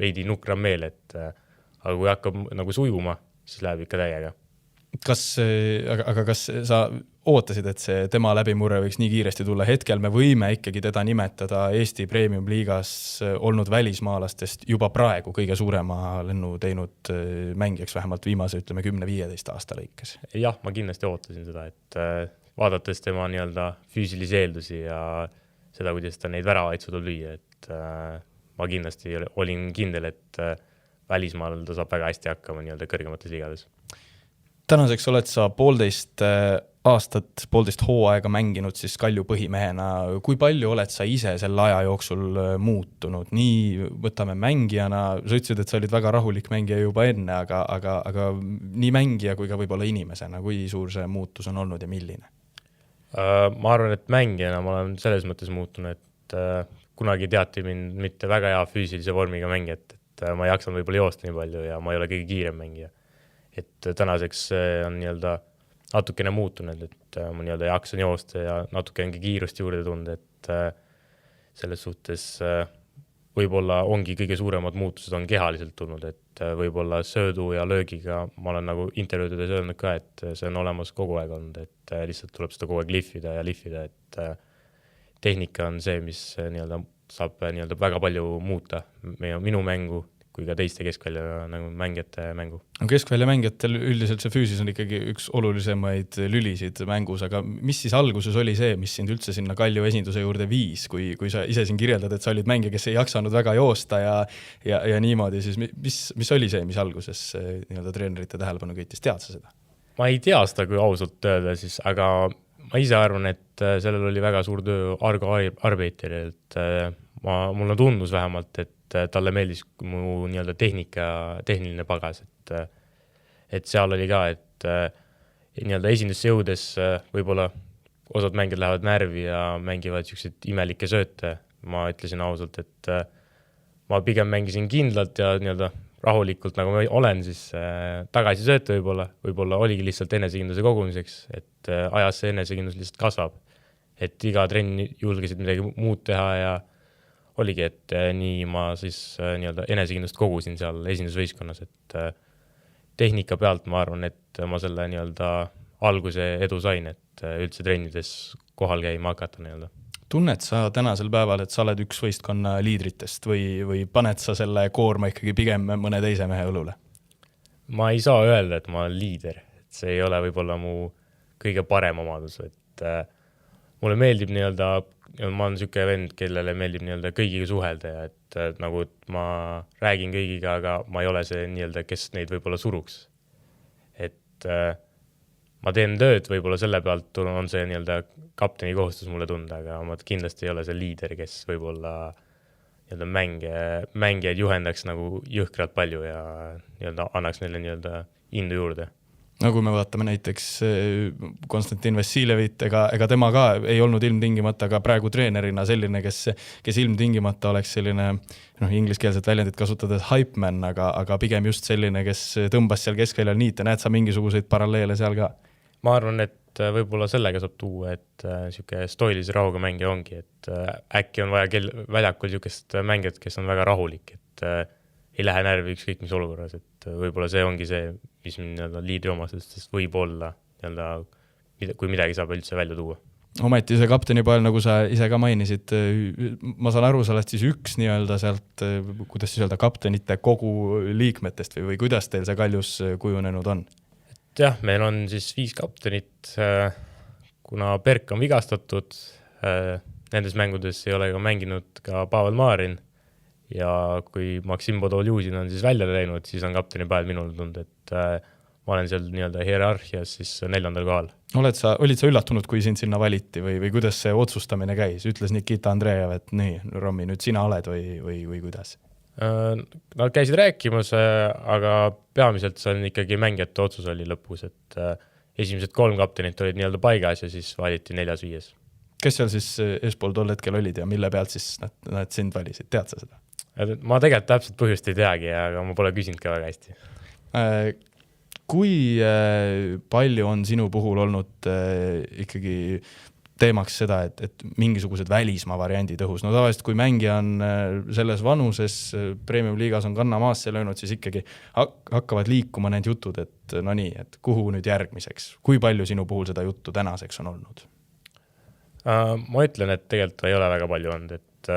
Speaker 6: veidi nukram meel, aga kui hakkab nagu sujuma, siis läheb ikka täiega.
Speaker 5: Aga kas sa ootasid, et see tema läbimurre võiks nii kiiresti tulla? Hetkel me võime ikkagi teda nimetada Eesti Premium-liigas olnud välismaalastest juba praegu kõige suurema lennu teinud mängijaks, vähemalt viimase, 10-15 aasta lõikes.
Speaker 6: Jah, ma kindlasti ootasin seda, et vaadates tema nii-öelda füüsilisi eeldusi ja seda, kuidas ta neid väravaid suudab lüüa, et ma kindlasti olin kindel, et välismaal ta saab väga hästi hakkama nii-öelda kõrgemates liigades.
Speaker 5: Tänaseks oled sa 1,5 aastat, 1,5 hooaega mänginud siis Kalju põhimehena. Kui palju oled sa ise selle aja jooksul muutunud? Nii võtame mängijana, sa ütlesid, et sa olid väga rahulik mängija juba enne, aga nii mängija kui ka võib-olla inimesena, kui suur see muutus on olnud ja milline?
Speaker 6: Ma arvan, et mängijana ma olen selles mõttes muutunud, et kunagi teati mind mitte väga hea füüsilise vormiga mängijat, et ma ei jaksanud võib-olla joosta nii palju ja ma ei ole kõige kiirem mängija. Et tänaseks on nii-öelda natukene muutunud, et ma nii-öelda jaksan joosta ja natukenegi kiirust juurde tunda, et selles suhtes võib-olla ongi kõige suuremad muutused on kehaliselt tulnud, et võib-olla söödu ja löögiga ma olen nagu intervjuudes öelnud ka, et see on olemas kogu aeg olnud, et lihtsalt tuleb seda kogu aeg lihvida, et tehnika on see, mis nii-öelda saab nii-öelda väga palju muuta minu mängu, kui ka teiste keskvälja nagu mängijate mängu.
Speaker 5: Keskvälja mängijatel üldiselt see füüsis on ikkagi üks olulisemaid lülisid mängus, aga mis siis alguses oli see, mis sind üldse sinna Kalju esinduse juurde viis, kui sa ise siin kirjeldad, et sa olid mängija, kes ei jaksanud väga joosta ja niimoodi, siis mis oli see, mis alguses nii-öelda treenerite tähelepanu köitis, tead sa seda?
Speaker 6: Ma ei tea seda, kui ausalt öelda siis, aga ma ise arvan, et sellel oli väga suur töö Argo Arbeiteril, et mulle tundus vähemalt, et talle meeldis mu nii-öelda tehniline pagas, et seal oli ka, et nii-öelda esindusse jõudes võib-olla osad mängijad lähevad närvi ja mängivad sellised imelikke sööte. Ma ütlesin ausalt, et ma pigem mängisin kindlalt ja nii-öelda rahulikult, nagu ma olen, siis tagasi sööte võib-olla oligi lihtsalt enesekindluse kogumiseks, et ajas see enesekindlus lihtsalt kasvab, et iga trenn julgesid midagi muud teha ja oligi, et nii ma siis nii-öelda enesekindlust kogusin seal esindusvõistkonnas, et tehnika pealt ma arvan, et ma selle nii-öelda alguse edu sain, et üldse trennides kohal käima hakata nii-öelda.
Speaker 5: Tunned sa tänasel päeval, et sa oled üks võistkonna liidritest või paned sa selle koorma ikkagi pigem mõne teise mehe õlule?
Speaker 6: Ma ei saa öelda, et ma olen liider, et see ei ole võib-olla mu kõige parem omadus, et mulle meeldib nii-öelda, ma olen selline vend, kellele meeldib nii-öelda kõigiga suhelda ja et nagu et ma räägin kõigiga, aga ma ei ole see nii-öelda, kes neid võib-olla suruks. Et ma teen tööd, võib-olla selle pealt on see nii-öelda kapteni kohustus mulle tunda, aga ma kindlasti ei ole see liider, kes võib-olla nii-öelda mängijaid juhendaks nagu jõhkralt palju ja nii-öelda annaks neile nii-öelda indu juurde.
Speaker 5: No kui me vaatame näiteks Konstantin Vassiljevit, ega tema ka ei olnud ilmtingimata, aga praegu treenerina selline, kes ilmtingimata oleks selline, ingliskeelset väljendit kasutades hype man, aga pigem just selline, kes tõmbas seal keskväljal niite. Näed sa mingisuguseid paralleele seal ka?
Speaker 6: Ma arvan, et võib-olla sellega saab tuua, et selline stoilise rahuga mängija ongi, et äkki on vaja väljakul sellisest mängijat, kes on väga rahulik, et ei lähe närvi ükskõik mis olukorras, et võib-olla see ongi see, mis nii-öelda liidri omastest võib olla, kui midagi saab üldse välja tuua.
Speaker 5: Ometi see kapteni poel, nagu sa ise ka mainisid, ma saan aru, sa oled siis üks nii-öelda sealt, kuidas siis öelda, kaptenite kogu liikmetest või kuidas teil see Kaljus kujunenud on?
Speaker 6: Et jah, meil on siis 5 kaptenit, kuna Berk on vigastatud, nendes mängudes ei ole ka mänginud ka Pavel Maarin, ja kui Maksim Podoljuzin on siis välja läinud, siis on kapteni päev minul tundnud, et ma olen seal nii-öelda hierarhias siis 4. kohal. Olid sa üllatunud, kui sind sinna valiti või kuidas see otsustamine käis? Ütles Nikita Andreev, et nii, Romi, nüüd sina oled või kuidas? Nad käisid rääkimas, aga peamiselt see on ikkagi mängijate otsus oli lõpus, et esimesed 3 kaptenit olid nii-öelda paigas ja siis valiti 4.-5. Kes
Speaker 5: seal siis eespool tol hetkel olid ja mille pealt siis nad sind valisid? Tead sa seda?
Speaker 6: Ma tegelikult täpselt põhjust ei teagi, aga ma pole küsinud ka väga hästi.
Speaker 5: Kui palju on sinu puhul olnud ikkagi teemaks seda, et mingisugused välismaa variandid õhus. No tavaliselt, kui mängija on selles vanuses, Premium liigas on kanna maasse löönud, siis ikkagi hakkavad liikuma need jutud, et no nii, et kuhu nüüd järgmiseks. Kui palju sinu puhul seda juttu tänaseks on olnud?
Speaker 6: Ma ütlen, et tegelikult ei ole väga palju olnud, et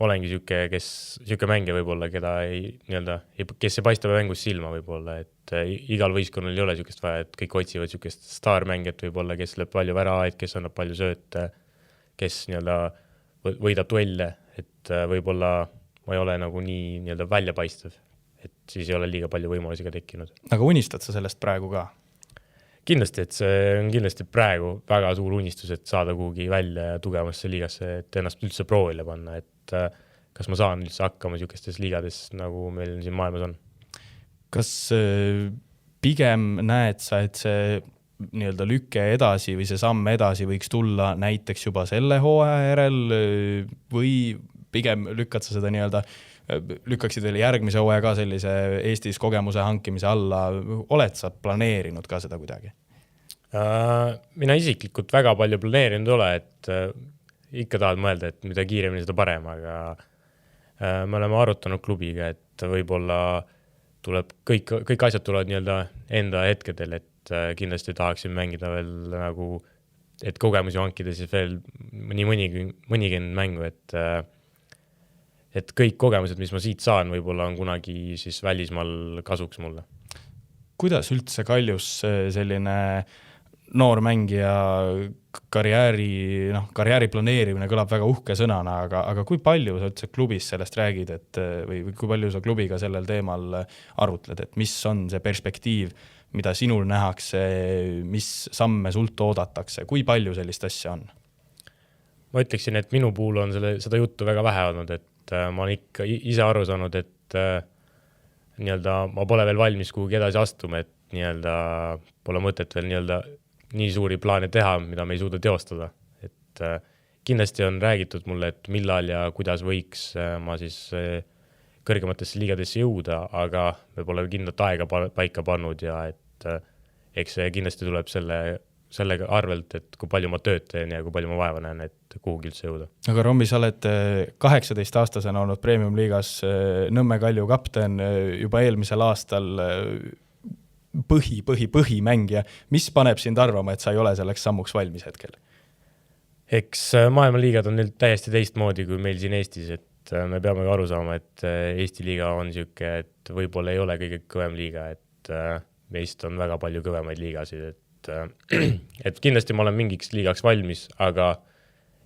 Speaker 6: olengi siuke mängija võib-olla, kes ei paista mängus silma võib-olla, et igal võistkonnal ei ole siukest vaja, et kõik otsivad siukest staarmängijat võib-olla, kes lööb palju väravaid, kes annab palju sööte, kes võidab duelle, et võib-olla ma ei ole nagu nii väljapaistev, et siis ei ole liiga palju võimalusi ka tekkinud.
Speaker 5: Aga unistad sa sellest praegu ka?
Speaker 6: Kindlasti, et see on kindlasti praegu väga suur unistus, et saada kuhugi välja ja tugevamasse liigasse, et ennast üldse proovile panna, et kas ma saan üldse hakkama siukestes liigades, nagu meil siin maailmas on.
Speaker 5: Kas pigem näed sa, et see nii-öelda lükke edasi või see samm edasi võiks tulla näiteks juba selle hooaja järel või pigem lükkad sa seda lükkaksid veel järgmise hooaja ka sellise Eestis kogemuse hankimise alla, oled sa planeerinud ka seda kuidagi?
Speaker 6: Mina isiklikult väga palju planeerinud ole, et ikka tahad mõelda, et mida kiiremini seda parem, aga me oleme arutanud klubiga, et võib-olla tuleb kõik asjad tulevad enda hetkedel, et kindlasti tahaksin mängida veel et kogemusi hankida siis veel mõnigi mängu, et kõik kogemused, mis ma siit saan, võib-olla on kunagi siis välismaal kasuks mulle.
Speaker 5: Kuidas üldse Kaljus selline noor mängija karjääri planeerimine kõlab väga uhke sõnana, aga kui palju sa üldse klubis sellest räägid, või kui palju sa klubiga sellel teemal arutled, et mis on see perspektiiv, mida sinul nähakse, mis samme sult oodatakse, kui palju sellist asja on?
Speaker 6: Ma ütleksin, et minu puhul on seda juttu väga vähe olnud, et ma olen ikka ise aru saanud, et ma pole veel valmis kuhugi edasi astuma, et pole mõtet veel nii suuri plaane teha, mida me ei suuda teostada. Et kindlasti on räägitud mulle, et millal ja kuidas võiks ma siis kõrgematesse liigadesse jõuda, aga me pole kindlat aega paika pannud ja et eks see kindlasti tuleb sellega arvelt, et kui palju ma tööd teen ja kui palju ma vaeva näen, et kuhugi üldse jõuda. Aga
Speaker 5: Rommi, sa oled 18-aastasena olnud Premium liigas Nõmme Kalju kapten juba eelmisel aastal põhimängija. Mis paneb sind arvama, et sa ei ole selleks sammuks valmis hetkel?
Speaker 6: Eks maailmaliigad on nüüd täiesti teistmoodi kui meil siin Eestis, et me peame aru saama, et Eesti liiga on siuke, et võib-olla ei ole kõige kõvem liiga, et meist on väga palju kõvemaid liigasid, et kindlasti ma olen mingiks liigaks valmis, aga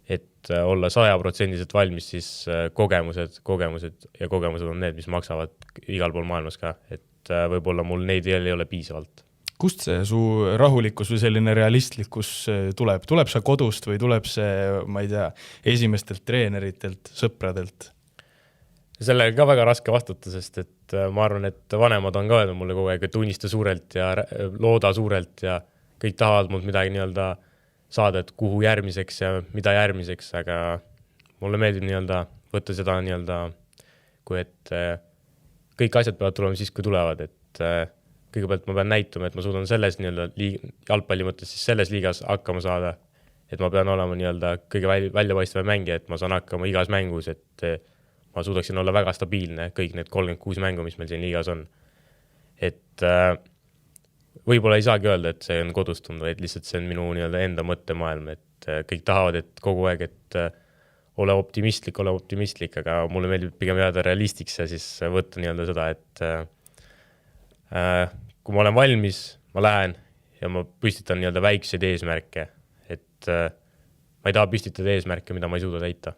Speaker 6: et olla 100% valmis, siis kogemused on need, mis maksavad igal pool maailmas ka, et võib-olla mul neid ei ole piisavalt.
Speaker 5: Kust see su rahulikkus või selline realistlikkus tuleb? Tuleb sa kodust või tuleb see, ma ei tea, esimestelt treeneritelt, sõpradelt?
Speaker 6: Sellega ka väga raske vastata, sest et ma arvan, et vanemad on ka öelnud mulle kogu aeg, et unista suurelt ja looda suurelt ja kõik tahavad mult midagi saada, et kuhu järgmiseks ja mida järgmiseks, aga mulle meeldib võtta seda kui et kõik asjad peavad tulema siis, kui tulevad, et kõigepealt ma pean näitama, et ma suudan selles jalgpalli mõttes siis selles liigas hakkama saada, et ma pean olema kõige väljapaistava mängija, et ma saan hakkama igas mängus, et ma suudaksin olla väga stabiilne kõik need 36 mängu, mis meil siin liigas on. Et võib-olla ei saagi öelda, et see on kodustunud, vaid lihtsalt see on minu enda mõttemaailm, et kõik tahavad, et kogu aeg, et ole optimistlik, aga mulle meeldib pigem jääda realistiks ja siis võtta seda, et kui ma olen valmis, ma lähen ja ma püstitan väikseid eesmärke, et ma ei taha püstitada eesmärke, mida ma ei suuda täita.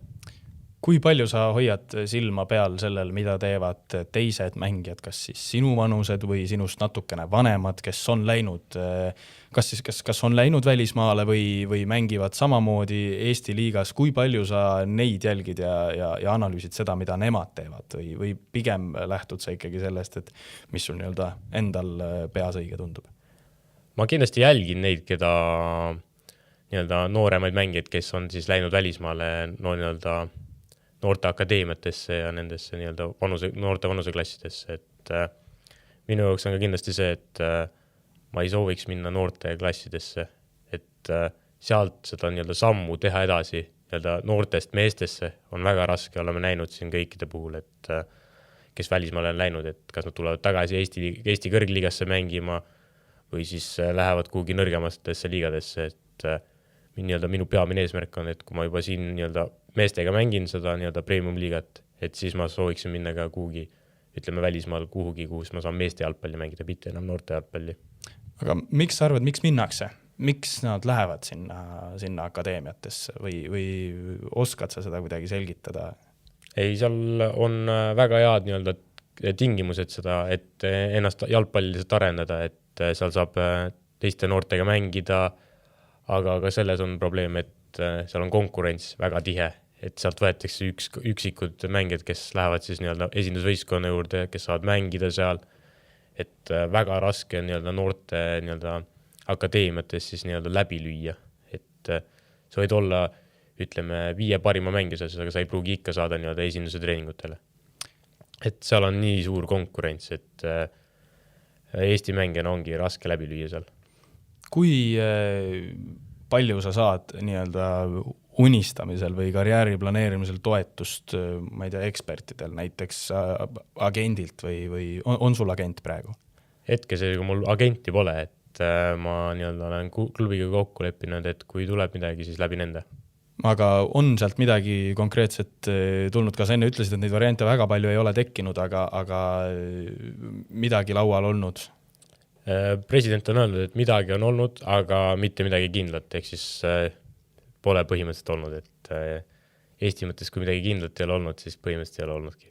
Speaker 5: Kui palju sa hoiad silma peal sellel, mida teevad teised mängijad, kas siis sinu vanused või sinust natukene vanemad, kes on läinud, kas on läinud välismaale või mängivad samamoodi Eesti liigas, kui palju sa neid jälgid ja analüüsid seda, mida nemad teevad või pigem lähtud sa ikkagi sellest, et mis sul endal peas õige tundub?
Speaker 6: Ma kindlasti jälgin neid, keda nooremaid mängijaid, kes on siis läinud välismaale noorte akadeemiatesse ja nendesse noorte vanuseklassidesse, et minu jaoks on ka kindlasti see, et ma ei sooviks minna noorte klassidesse, et sealt seda nii-öelda sammu teha edasi nii-öelda noortest meestesse on väga raske, oleme näinud siin kõikide puhul, et kes välismaale on läinud, et kas nad tulevad tagasi Eesti kõrgliigasse mängima või siis lähevad kuhugi nõrgematesse liigadesse, et nii-öelda minu peamine eesmärk on, et kui ma juba siin nii-öelda meestega mängin seda nii-öelda premium liigat, et siis ma sooviksin minna ka kuhugi, ütleme välismaal kuhugi, kus ma saan meeste jalgpalli mängida, mitte enam noorte jalgpalli.
Speaker 5: Aga miks sa arvad, miks minnakse? Miks nad lähevad sinna akadeemiatesse või oskad sa seda kuidagi selgitada?
Speaker 6: Ei, seal on väga head nii-öelda tingimused seda, et ennast jalgpalliliselt arendada, et seal saab teiste noortega mängida, aga ka selles on probleem, et seal on konkurents väga tihe, et sealt võetakse üksikud mängijad, kes lähevad siis nii-öelda esindusvõistkonna juurde, kes saavad mängida seal, et väga raske on nii-öelda noorte nii-öelda akadeemiates siis nii-öelda läbi lüüa, et sa võid olla, ütleme, 5 parima mängises, aga sa ei pruugi ikka saada nii-öelda esinduse treeningutele. Et seal on nii suur konkurents, et Eesti mängijana ongi raske läbi lüüa seal.
Speaker 5: Kui palju sa saad nii-öelda unistamisel või karjääri planeerimisel toetust, ma ei tea, ekspertidel, näiteks agendilt või on sul agent praegu?
Speaker 6: Hetkes, kui mul agenti pole, et ma nii-öelda olen klubiga kokku leppinud, et kui tuleb midagi, siis läbi nende.
Speaker 5: Aga on sealt midagi konkreetset tulnud, ka sa enne ütlesid, et neid variante väga palju ei ole tekkinud, aga midagi laual olnud?
Speaker 6: President on öelnud, et midagi on olnud, aga mitte midagi kindlat, ehk siis pole põhimõtteliselt olnud, et Eesti mõttes, kui midagi kindlat ei ole olnud, siis põhimõtteliselt ei ole olnudki.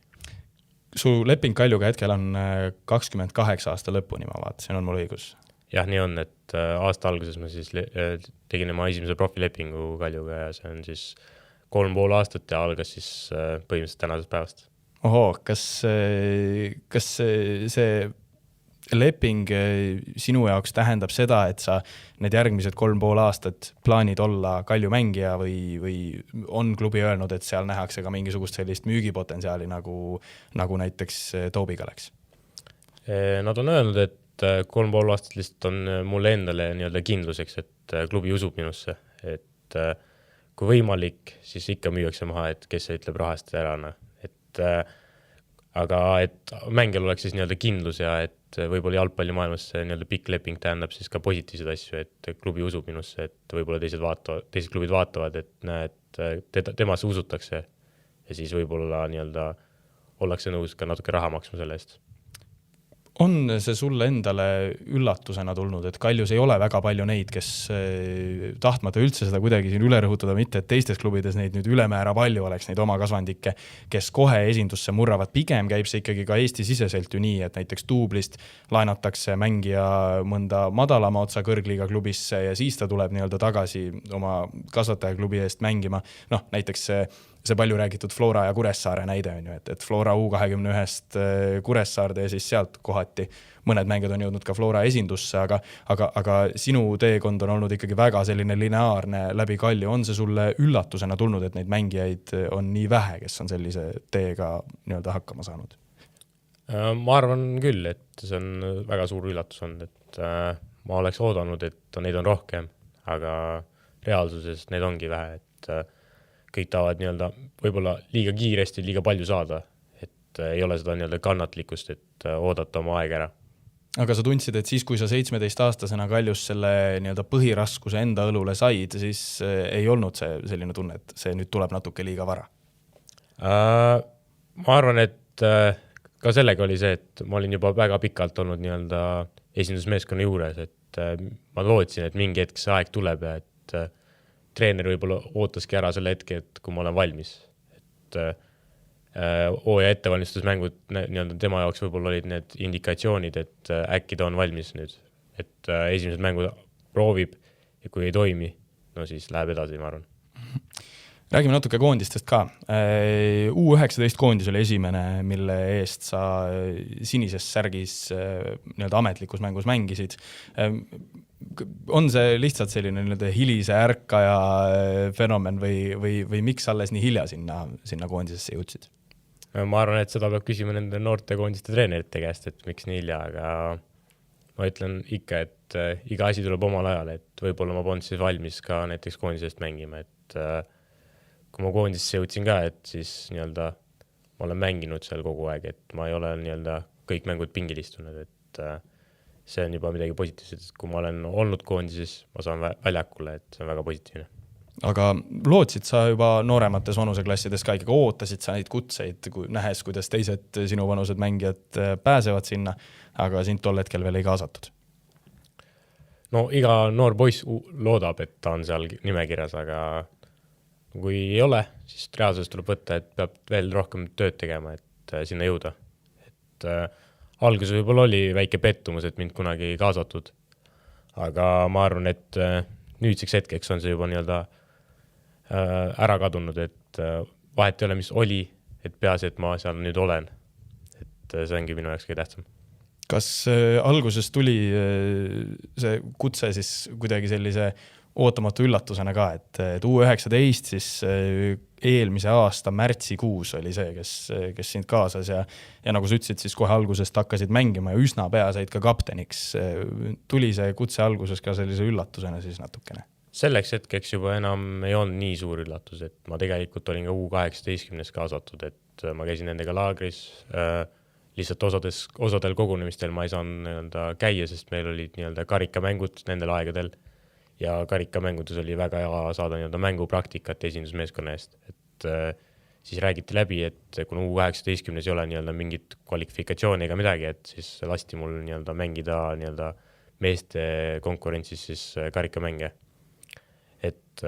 Speaker 5: Su leping Kaljuga hetkel on 28 aasta lõpuni, ma vaatasin, on mul õigus?
Speaker 6: Jah, nii on, et aasta alguses ma siis tegin oma esimese profilepingu Kaljuga ja see on siis 3,5 aastat ja algas siis põhimõtteliselt tänasest päevast.
Speaker 5: Ohoo, kas see leping sinu jaoks tähendab seda, et sa need järgmised 3,5 aastat plaanid olla Kalju mängija või on klubi öelnud, et seal nähakse ka mingisugust sellist müügipotentsiaali nagu näiteks Toobiga läks?
Speaker 6: Nad on öelnud, et 3,5 aastat lihtsalt on mulle endale nii-öelda kindluseks, et klubi usub minusse, et kui võimalik, siis ikka müüakse maha, et kes see ütleb rahast ära. Aga et mängijal oleks siis nii-öelda kindlus ja et võib-olla jalgpallimaailmas nii-öelda pikk leping tähendab siis ka positiivseid asju, et klubi usub minusse, et võib-olla teised klubid vaatavad, et näed, temasse usutakse ja siis võib-olla nii-öelda ollakse nõus ka natuke raha maksma selle eest.
Speaker 5: On see sulle endale üllatusena tulnud, et Kaljus ei ole väga palju neid, kes tahtmata üldse seda kuidagi siin üle rõhutada, mitte et teistes klubides neid nüüd ülemäära palju oleks neid oma kasvandikke, kes kohe esindusse murravad. Pigem käib see ikkagi ka Eesti-siseselt ju nii, et näiteks Tuublist laenatakse mängija mõnda madalama otsa kõrgliiga klubisse ja siis ta tuleb nii-öelda tagasi oma kasvatajaklubi eest mängima. Näiteks see palju räägitud Flora ja Kuressaare näide on ju, et Flora U21-st Kuressaarde ja siis sealt kohati mõned mängijad on jõudnud ka Flora esindusse, aga sinu teekond on olnud ikkagi väga selline lineaarne läbi Kalju. On see sulle üllatusena tulnud, et neid mängijaid on nii vähe, kes on sellise teega nii-öelda hakkama saanud?
Speaker 6: Ma arvan küll, et see on väga suur üllatus olnud, et ma oleks oodanud, et neid on rohkem, aga reaalsuses neid ongi vähe, et kõik tahavad nii-öelda võib-olla liiga kiiresti, liiga palju saada, et ei ole seda nii-öelda kannatlikkust, et oodata oma aeg ära.
Speaker 5: Aga sa tundsid, et siis, kui sa 17-aastasena Kaljus selle nii-öelda põhiraskuse enda õlule said, siis ei olnud see selline tunne, et see nüüd tuleb natuke liiga vara?
Speaker 6: Ma arvan, et ka sellega oli see, et ma olin juba väga pikalt olnud nii-öelda esindusmeeskonna juures, et ma lootsin, et mingi hetk see aeg tuleb ja et treener võib-olla ootaski ära selle hetke, et kui ma olen valmis. Et hooaja ettevalmistusmängud nii-öelda tema jaoks võib-olla olid need indikatsioonid, et äkki ta on valmis nüüd. Et esimesed mängud proovib ja kui ei toimi, no siis läheb edasi, ma arvan.
Speaker 5: Räägime natuke koondistest ka. U19 koondis oli esimene, mille eest sa sinises särgis nii-öelda ametlikus mängus mängisid. On see lihtsalt selline nii-öelda hilise ärkaja fenomen või miks alles nii hilja sinna koondisesse jõudsid?
Speaker 6: Ma arvan, et seda peab küsima nende noorte koondiste treenerite käest, et miks nii hilja, aga ma ütlen ikka, et iga asi tuleb omal ajal, et võib-olla ma polnud siis valmis ka näiteks koondisest mängima, et kui ma koondisse jõudsin ka, et siis nii-öelda ma olen mänginud seal kogu aeg, et ma ei ole nii-öelda kõik mängud pingil istunud, et see on juba midagi positiivset, et kui ma olen olnud koondises, ma saan väljakule, et see on väga positiivne.
Speaker 5: Aga lootsid sa juba nooremates vanuseklassides ka ikkagi, ootasid sa neid kutseid, nähes, kuidas teised sinu vanused mängijad pääsevad sinna, aga sind tol hetkel veel ei kaasatud?
Speaker 6: No iga noor poiss loodab, et ta on seal nimekirjas, aga kui ei ole, siis reaalselt tuleb võtta, et peab veel rohkem tööd tegema, et sinna jõuda. Et alguses võib-olla oli väike pettumus, et mind kunagi ei kaasatud, aga ma arvan, et nüüdseks hetkeks on see juba nii-öelda ära kadunud, et vahet ei ole, mis oli, et peaasi, et ma seal nüüd olen. Et see ongi minu jaoks kõige tähtsam.
Speaker 5: Kas alguses tuli see kutse siis kuidagi sellise ootamatu üllatusena ka, et U19 siis eelmise aasta märtsikuus oli see, kes sind kaasas ja nagu sa ütlesid, siis kohe algusest hakkasid mängima ja üsna pea said ka kapteniks. Tuli see kutse alguses ka sellise üllatusena siis natukene?
Speaker 6: Selleks hetkeks juba enam ei olnud nii suur üllatus, et ma tegelikult olin ka U18 kaasatud, et ma käisin nendega laagris, lihtsalt osadel kogunemistel ma ei saanud käia, sest meil olid karikamängud nendel aegadel ja karikamängudes oli väga hea saada mängupraktikat esindusmeeskonna eest, et siis räägiti läbi, et kuna U18 ei ole mingit kvalifikatsiooni ega midagi, et siis lasti mul mängida meeste konkurentsis siis karikamänge. Et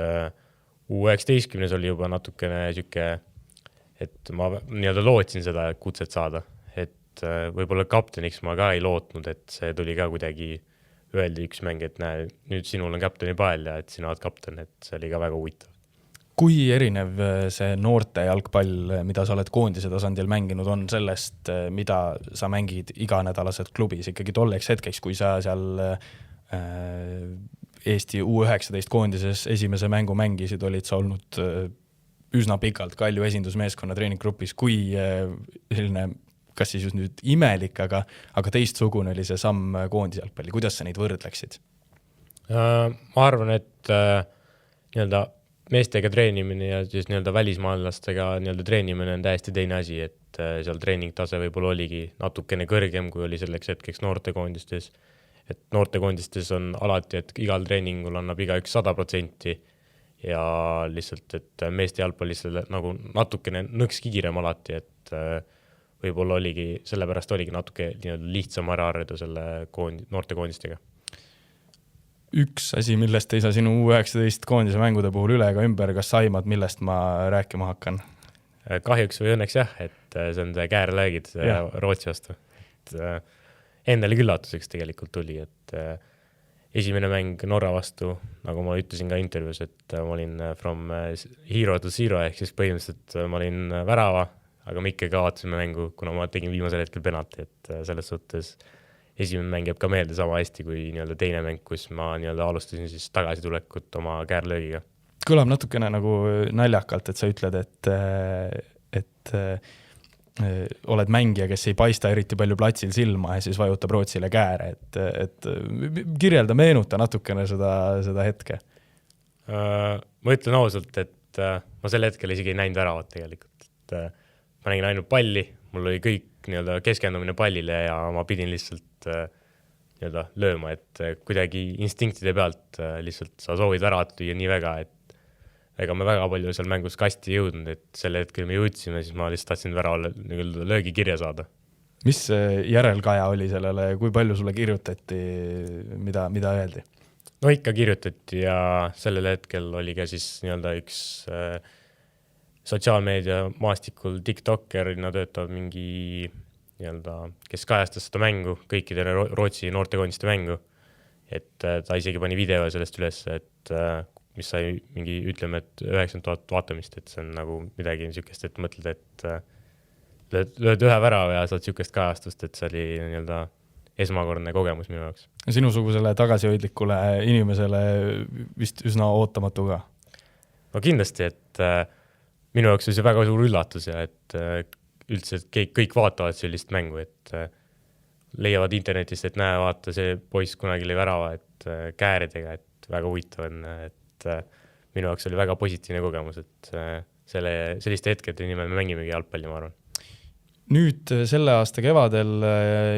Speaker 6: U19 oli juba natukene süke, et ma lootsin seda kutset saada, et võib-olla kapteniks ma ka ei lootnud, et see tuli ka kuidagi öeldi üks mäng, et näe, nüüd sinul on kapteni pael ja et sina oled kapten, et see oli ka väga huvitav.
Speaker 5: Kui erinev see noorte jalgpall, mida sa oled koondise tasandil mänginud, on sellest, mida sa mängid iganädalaselt klubis ikkagi tolleks hetkeks, kui sa seal Eesti U19 koondises esimese mängu mängisid, olid sa olnud üsna pikalt Kalju esindusmeeskonna treeninggrupis, kui selline, kas siis just nüüd imelik, aga teistsugune oli see samm koondisjalgpalli. Kuidas sa neid võrdleksid?
Speaker 6: Ma arvan, et meestega treenimine ja siis välismaalastega treenimine on täiesti teine asi, et seal treeningtase võib-olla oligi natukene kõrgem, kui oli selleks hetkeks noortekoondistes. Et noortekoondistes on alati, et igal treeningul annab igaüks 100% ja lihtsalt, et meeste jalgpallis nagu natukene nõks kiirem alati, et võib-olla sellepärast oligi natuke lihtsam ära harjuda selle noortekoondistega. Üks asi, millest ei saa sinu U19 koondise mängude puhul üle ega ümber, kas saimad, millest ma rääkima hakkan? Kahjuks või õnneks jah, et see on see käärelöögid Rootsi vastu. Endale küllatuseks tegelikult tuli, et esimene mäng Norra vastu, nagu ma ütlesin ka intervjuus, et ma olin from hero to zero, ehk siis põhimõtteliselt ma olin värava, aga me ikka kaotasime mängu, kuna ma tegin viimasel hetkel penalti, et selles suhtes esimene mäng jääb ka meelde sama hästi kui teine mäng, kus ma alustasin siis tagasitulekut oma käärlöögiga.
Speaker 5: Kõlab natukene nagu naljakalt, et sa ütled, et oled mängija, kes ei paista eriti palju platsil silma ja siis vajutab Rootsile kääre, et kirjelda, meenuta natukene seda hetke.
Speaker 6: Ma ütlen ausalt, et ma selle hetkel isegi ei näinud väravat tegelikult, et ma nägin ainult palli, mul oli kõik keskendumine pallile ja ma pidin lihtsalt lööma, et kuidagi instinktide pealt lihtsalt sa soovid väravat lüüa nii väga, et ega me väga palju seal mängus kasti jõudnud, et selle hetkel me jõudsime, siis ma lihtsalt tahtsin väravale löögi kirja saada.
Speaker 5: Mis järelkaja oli sellele, kui palju sulle kirjutati, mida öeldi?
Speaker 6: No ikka kirjutati ja sellel hetkel oli ka siis üks sotsiaalmeedia maastikul TikTokerina töötavad mingi, kes kajastas seda mängu, kõikidele Rootsi noortekoondiste mängu, et ta isegi pani video sellest üles, et mis sai mingi, ütleme, et 90,000 vaatamist, et see on nagu midagi niisugust, et mõtled, et lööd ühe värava ja saad niisugust kajastust, et see oli esmakordne kogemus minu jaoks.
Speaker 5: Sinusugusele tagasihoidlikule inimesele vist üsna ootamatu ka?
Speaker 6: No kindlasti, et minu jaoks oli see väga suur üllatus ja et üldse kõik vaatavad sellist mängu, et leiavad internetist, et näe, vaata, see poiss kunagi lõi värava, et kääridega, et väga huvitav on, et minu jaoks oli väga positiivne kogemus, et selliste hetkede nimel me mängimegi jalgpalli, ma arvan.
Speaker 5: Nüüd selle aasta kevadel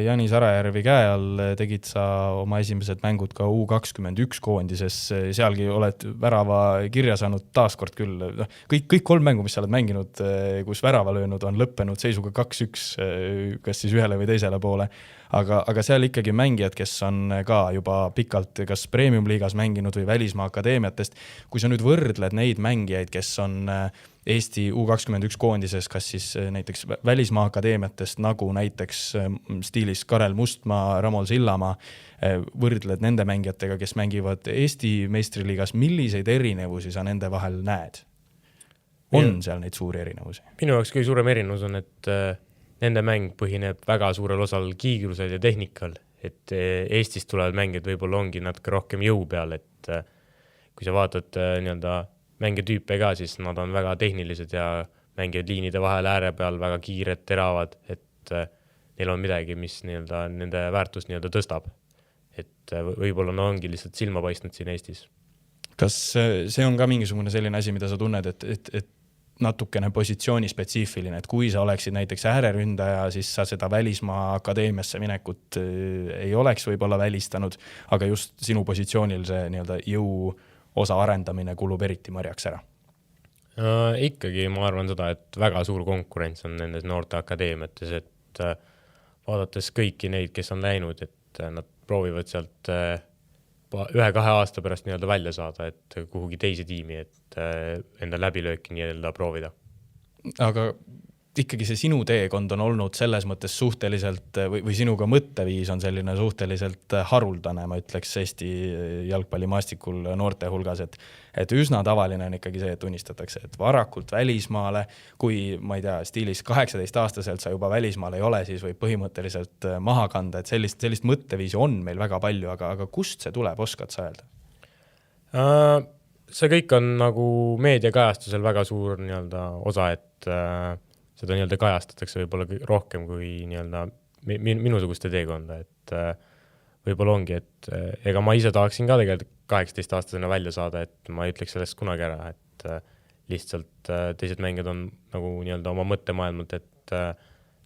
Speaker 5: Jani Sarajärvi käe all tegid sa oma esimesed mängud ka U21 koondises, sealgi oled värava kirja saanud taaskord küll. Kõik 3 mängu, mis sa oled mänginud, kus värava löönud, on lõppenud seisuga 2-1, kas siis ühele või teisele poole. Aga seal ikkagi mängijad, kes on ka juba pikalt kas Premium-liigas mänginud või Välismaa akadeemiatest. Kui sa nüüd võrdled neid mängijaid, kes on Eesti U21 koondises, kas siis näiteks Välismaa akadeemiatest, nagu näiteks stiilis Karel Mustmaa, Ramol Sillamaa, võrdled nende mängijatega, kes mängivad Eesti meistriliigas, milliseid erinevusi sa nende vahel näed? On seal neid suuri erinevusi?
Speaker 6: Minu jaoks kõige suurem erinevus on, et nende mäng põhineb väga suurel osal kiirusel ja tehnikal, et Eestist tulevad mängijad võib-olla ongi natuke rohkem jõu peal, et kui sa vaatad nii-öelda mängitüüpe ka, siis nad on väga tehnilised ja mängivad liinide vahel ääre peal väga kiired, teravad, et neil on midagi, mis nii-öelda nende väärtust nii-öelda tõstab. Et võib-olla nad ongi lihtsalt silma paistnud siin Eestis.
Speaker 5: Kas see on ka mingisugune selline asi, mida sa tunned, et natukene positsiooni spetsiifiline, et kui sa oleksid näiteks ääreründaja, siis sa seda Välismaa akadeemiasse minekut ei oleks võib-olla välistanud, aga just sinu positsioonil see nii-öelda jõu osa arendamine kulub eriti marjaks ära?
Speaker 6: Ikkagi ma arvan seda, et väga suur konkurents on nendes noorte akadeemiates, et vaadates kõiki neid, kes on läinud, et nad proovivad sealt 1-2 aasta pärast nii-öelda välja saada, et kuhugi teise tiimi, et enda läbilööki nii-öelda proovida.
Speaker 5: Aga ikkagi see sinu teekond on olnud selles mõttes suhteliselt või sinuga mõtteviis on selline suhteliselt haruldane, ma ütleks Eesti jalgpallimaastikul noorte hulgas, et üsna tavaline on ikkagi see, et unistatakse, et varakult välismaale, kui ma ei tea, stiilis 18-aastaselt sa juba välismaal ei ole, siis võib põhimõtteliselt maha kanda, et sellist mõtteviisi on meil väga palju, aga kust see tuleb, oskad sa öelda?
Speaker 6: See kõik on nagu meediakajastusel väga suur nii-öelda osa, et seda nii-öelda kajastatakse võib-olla rohkem kui nii-öelda minusuguste teekonda, et võib-olla ongi, et ega ma ise tahaksin ka tegelikult 18-aastasena välja saada, et ma ei ütleks sellest kunagi ära, et lihtsalt teised mängijad on nagu nii-öelda oma mõttemaailmalt, et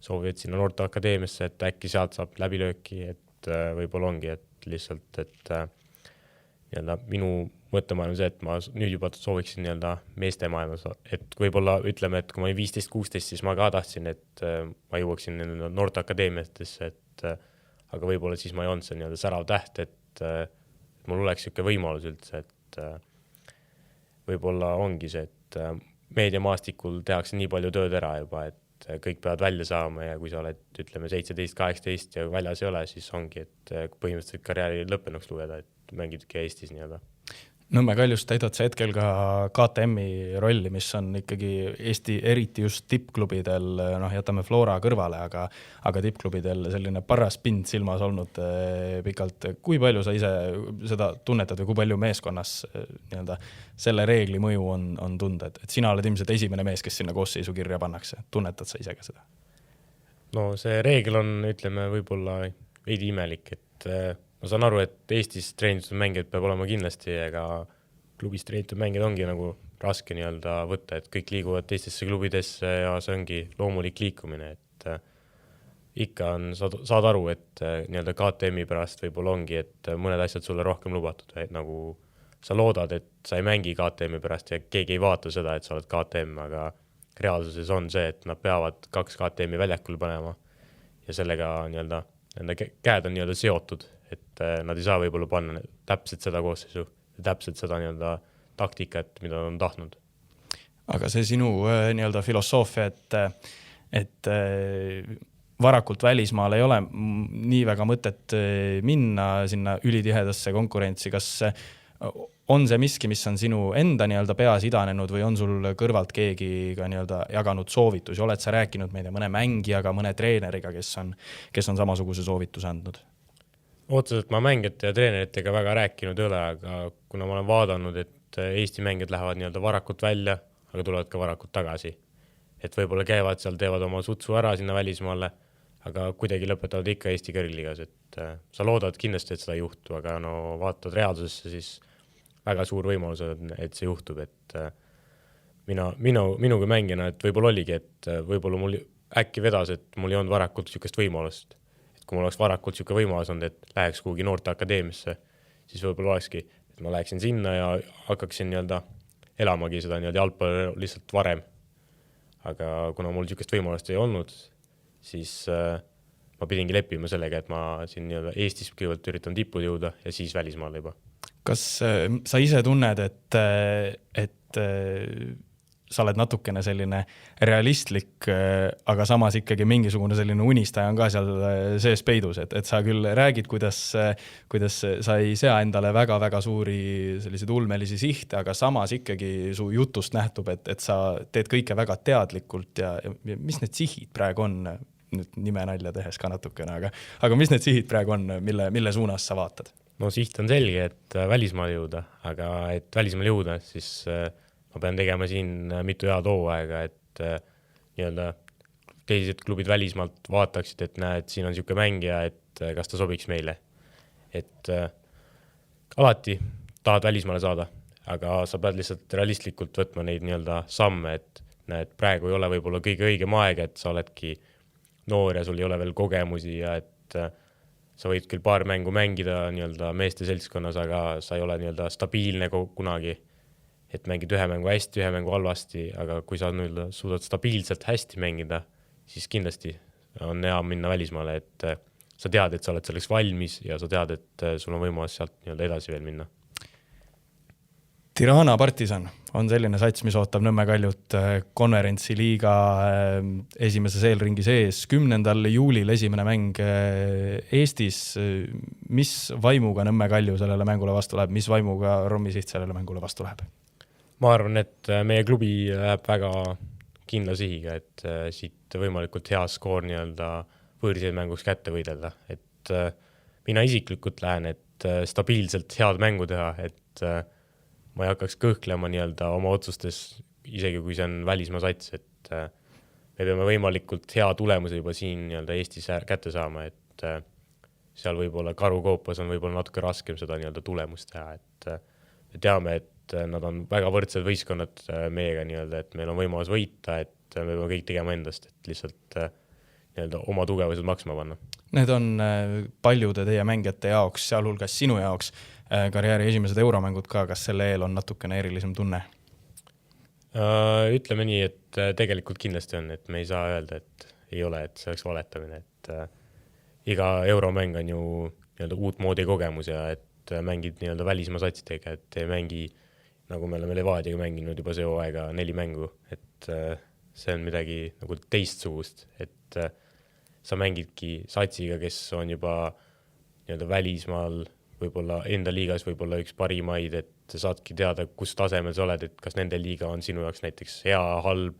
Speaker 6: soovivad sinna noorte akadeemiasse, et äkki sealt saab läbilööki, et võib-olla ongi, et lihtsalt, et nii-öelda minu mõttemaailm see, et ma nüüd juba sooviksin nii-öelda meeste maailmas, et võib-olla ütleme, et kui ma olin 15-16, siis ma ka tahtsin, et ma jõuaksin noorte akadeemiatesse, et aga võib-olla siis ma ei olnud see nii-öelda särav täht, et mul oleks niisugune võimalus üldse, et võib-olla ongi see, et meediamaastikul tehakse nii palju tööd ära juba, et kõik peavad välja saama ja kui sa oled, ütleme, 17-18 ja väljas ei ole, siis ongi, et põhimõtteliselt karjääri lõppenuks lugeda, et mängidki Eestis nii-öelda.
Speaker 5: Nõmme Kaljust täidad sa hetkel ka KTM-i rolli, mis on ikkagi Eesti eriti just tippklubidel, jätame Flora kõrvale, aga tippklubidel selline paras pind silmas olnud pikalt. Kui palju sa ise seda tunnetad või kui palju meeskonnas nii-öelda selle reegli mõju on tunda, et sina oled ilmselt esimene mees, kes sinna koosseisu kirja pannakse. Tunnetad sa ise ka seda?
Speaker 6: No see reegel on, ütleme, võib-olla veidi imelik, et ma saan aru, et Eestis treenitud mängijad peab olema kindlasti, ega klubis treenitud mängijad ongi nagu raske nii-öelda võtta, et kõik liiguvad teistesse klubidesse ja see ongi loomulik liikumine, et ikka on, saad aru, et nii-öelda KTM-i pärast võib-olla ongi, et mõned asjad sulle rohkem lubatud, et nagu sa loodad, et sa ei mängi KTM-i pärast ja keegi ei vaata seda, et sa oled KTM, aga reaalsuses on see, et nad peavad 2 KTM-i väljakul panema ja sellega nii-öelda nende käed on nii-öelda seotud, et nad ei saa võib-olla panna täpselt seda koosseisu ja täpselt seda nii-öelda taktikat, mida nad on tahtnud.
Speaker 5: Aga see sinu nii-öelda filosoofia, et varakult välismaal ei ole nii väga mõtet minna sinna ülitihedasse konkurentsi, kas on see miski, mis on sinu enda nii-öelda peas idanenud või on sul kõrvalt keegi ka nii-öelda jaganud soovitusi? Oled sa rääkinud mõne mängijaga, mõne treeneriga, kes on samasuguse soovituse andnud?
Speaker 6: Otseselt ma mängijate ja treeneritega väga rääkinud ei ole, aga kuna ma olen vaadanud, et Eesti mängijad lähevad nii-öelda varakult välja, aga tulevad ka varakult tagasi. Et võib-olla käivad seal, teevad oma sutsu ära sinna välismaale, aga kuidagi lõpetavad ikka Eesti kõrgliigas, et sa loodad kindlasti, et seda ei juhtu, aga no vaatad reaalsusesse, siis väga suur võimalus on, et see juhtub, et minuga mängina, et võib-olla oligi, et võib-olla mul äkki vedas, et mul ei olnud varakult niisugust võimalust. Et kui mul oleks varakult niisugune võimalus olnud, et läheks kuhugi noorte akadeemiasse, siis võib-olla olekski, et ma läheksin sinna ja hakkaksin nii-öelda elamagi seda nii-öelda jalgpalli lihtsalt varem. Aga kuna mul niisugust võimalust ei olnud, siis ma pidingi leppima sellega, et ma siin nii-öelda Eestis kõigepealt üritan tipud jõuda ja siis välismaal juba.
Speaker 5: Kas sa ise tunned, et sa oled natukene selline realistlik, aga samas ikkagi mingisugune selline unistaja on ka seal sees peidus, et sa küll räägid, kuidas sa ei sea endale väga-väga suuri selliseid ulmelisi sihte, aga samas ikkagi su jutust nähtub, et sa teed kõike väga teadlikult ja mis need sihid praegu on, nüüd nime nalja tehes ka natukene, aga mis need sihid praegu on, mille suunas sa vaatad?
Speaker 6: No siht on selge, et välismaal jõuda, aga et välismaal jõuda, siis ma pean tegema siin mitu head hooaega, et nii-öelda teised klubid välismaalt vaataksid, et näed, siin on niisugune mängija, et kas ta sobiks meile. Et alati tahad välismaale saada, aga sa pead lihtsalt realistlikult võtma neid nii-öelda samme, et näed, praegu ei ole võib-olla kõige õigem aeg, et sa oledki noor ja sul ei ole veel kogemusi ja et sa võid küll paar mängu mängida nii-öelda meeste seltskonnas, aga sa ei ole nii-öelda stabiilne kunagi, et mängid ühe mängu hästi, ühe mängu halvasti, aga kui sa nii-öelda suudad stabiilselt hästi mängida, siis kindlasti on hea minna välismaale, et sa tead, et sa oled selleks valmis ja sa tead, et sul on võimalus sealt nii-öelda edasi veel minna.
Speaker 5: Tirana Partisan on selline sats, mis ootab Nõmme Kaljut konverentsi liiga esimeses eelringis ees. 10. juulil esimene mäng Eestis. Mis vaimuga Nõmme Kalju sellele mängule vastu läheb? Mis vaimuga Rommi Siht sellele mängule vastu läheb?
Speaker 6: Ma arvan, et meie klubi läheb väga kindla sihiga, et siit võimalikult hea skoor nii-öelda võõrsil mänguks kätte võidelda. Et mina isiklikult lähen, et stabiilselt head mängu teha, et ma ei hakkaks kõhklema nii-öelda oma otsustes, isegi kui see on välismaa sats, et me peame võimalikult hea tulemuse juba siin nii-öelda Eestis kätte saama, et seal võib-olla Karukoopas on võib-olla natuke raskem seda nii-öelda tulemust teha, et me teame, et nad on väga võrdsed võistkonnad meiega nii-öelda, et meil on võimalus võita, et me peame kõik tegema endast, et lihtsalt nii-öelda oma tugevused maksma panna.
Speaker 5: Need on paljude teie mängijate jaoks, sealhulgas sinu jaoks, karjääri esimesed euromängud ka, kas selle eel on natukene erilisem tunne?
Speaker 6: Ütleme nii, et tegelikult kindlasti on, et me ei saa öelda, et ei ole, et see oleks valetamine, et iga euromäng on ju nii-öelda uut moodi kogemus ja et mängid nii-öelda välismaa satsidega, et ei mängi, nagu me oleme Levadiaga mänginud juba see hooaega 4 mängu, et see on midagi nagu teistsugust, et sa mängidki satsiga, kes on juba nii-öelda välismaal võib-olla enda liigas võib-olla üks parimaid, et saadki teada, kus tasemel sa oled, et kas nende liiga on sinu jaoks näiteks hea, halb,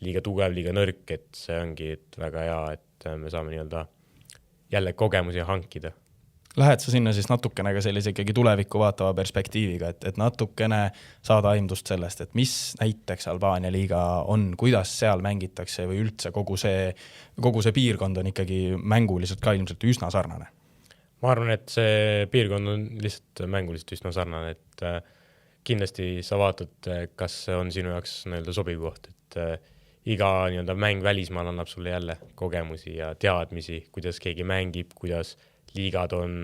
Speaker 6: liiga tugev, liiga nõrk, et see ongi et väga hea, et me saame nii-öelda jälle kogemusi hankida.
Speaker 5: Lähed sa sinna siis natukene ka sellise ikkagi tulevikku vaatava perspektiiviga, et natukene saada aimdust sellest, et mis näiteks Albaania liiga on, kuidas seal mängitakse või üldse kogu see piirkond on ikkagi mänguliselt ka ilmselt üsna sarnane?
Speaker 6: Ma arvan, et see piirkond on lihtsalt mänguliselt üsna sarnane, et kindlasti sa vaatad, kas see on sinu jaoks nii-öelda sobiv koht, et iga nii-öelda mäng välismaal annab sulle jälle kogemusi ja teadmisi, kuidas keegi mängib, kuidas liigad on,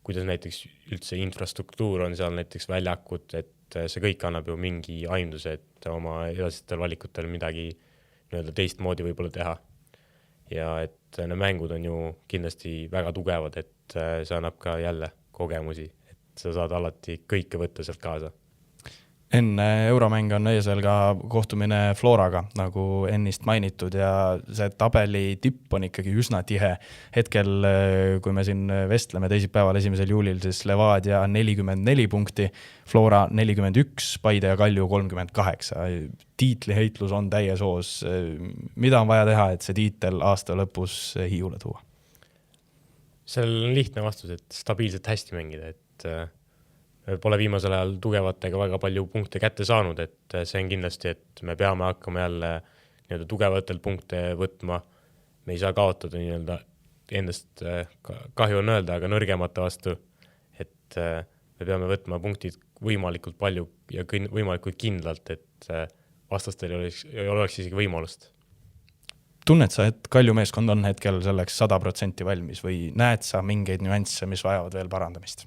Speaker 6: kuidas näiteks üldse infrastruktuur on seal näiteks väljakut, et see kõik annab ju mingi aimduse, et oma edasistel valikutel midagi nii-öelda teistmoodi võib-olla teha. Ja et need mängud on ju kindlasti väga tugevad, et see annab ka jälle kogemusi, et sa saad alati kõike võtta sealt kaasa.
Speaker 5: Enne euromäng on ees veel ka kohtumine Floraga, nagu ennist mainitud, ja see tabeli tipp on ikkagi üsna tihe. Hetkel, kui me siin vestleme teisipäeval 1. juulil, siis Levadia 44 punkti, Flora 41, Paide ja Kalju 38. Tiitliheitlus on täies hoos. Mida on vaja teha, et see tiitel aasta lõpus Hiiule tuua?
Speaker 6: Seal on lihtne vastus, et stabiilselt hästi mängida, et pole viimasel ajal tugevatega väga palju punkte kätte saanud, et see on kindlasti, et me peame hakkama jälle nii-öelda tugevatelt punkte võtma, me ei saa kaotada nii-öelda endast kahju on öelda, aga nõrgemate vastu, et me peame võtma punktid võimalikult palju ja võimalikult kindlalt, et vastastel ei oleks isegi võimalust.
Speaker 5: Tunned sa, et Kalju meeskond on hetkel selleks 100% valmis või näed sa mingeid nüansse, mis vajavad veel parandamist?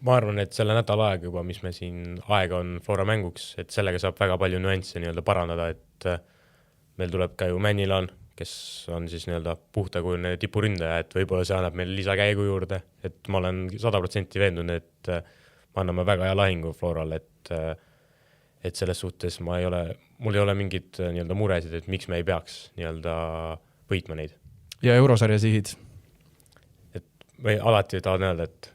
Speaker 6: Ma arvan, et selle nädala aega juba, mis me siin aega on Flora mänguks, et sellega saab väga palju nüansse nii-öelda parandada, et meil tuleb ka ju Männilan, kes on siis nii-öelda puhtakujuline tipuründaja, et võib-olla see annab meil lisakäigu juurde, et ma olen 100% veendunud, et me anname väga hea lahingu Floral, et selles suhtes mul ei ole mingit nii-öelda muresid, et miks me ei peaks nii-öelda võitma neid.
Speaker 5: Ja eurosarja sihid?
Speaker 6: Või alati tahan öelda, et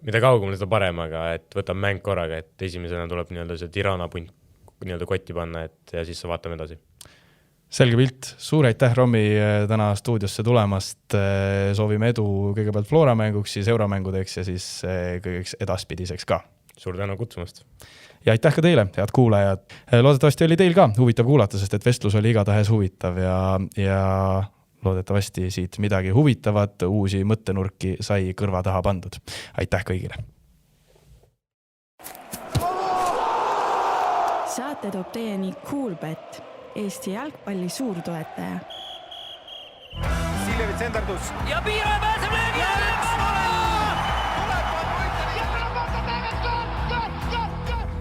Speaker 6: mida kaugemale seda parem, aga et võtame mäng korraga, et esimesena tuleb nii-öelda see Tirana punt nii-öelda kotti panna, ja siis vaatame edasi.
Speaker 5: Selge pilt. Suur aitäh, Romi, täna stuudiosse tulemast. Soovime edu kõigepealt Flora mänguks, siis euromängudeks ja siis kõigeks edaspidiseks ka.
Speaker 6: Suur tänu kutsumast.
Speaker 5: Ja aitäh ka teile, head kuulajad. Loodetavasti oli teil ka huvitav kuulata, sest et vestlus oli igatahes huvitav ja loodetavasti siit midagi huvitavat, uusi mõttenurki sai kõrva taha pandud. Aitäh kõigile!
Speaker 4: Saate toob teieni Coolbet, Eesti jalgpalli suurtoetaja.
Speaker 2: Siljevits endardus. Ja Piire pääseb löögi!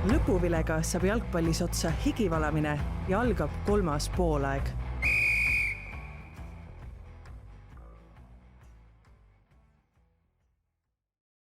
Speaker 3: Lõpuvilega saab jalgpallis otsa higivalamine ja algab 3. poolaeg.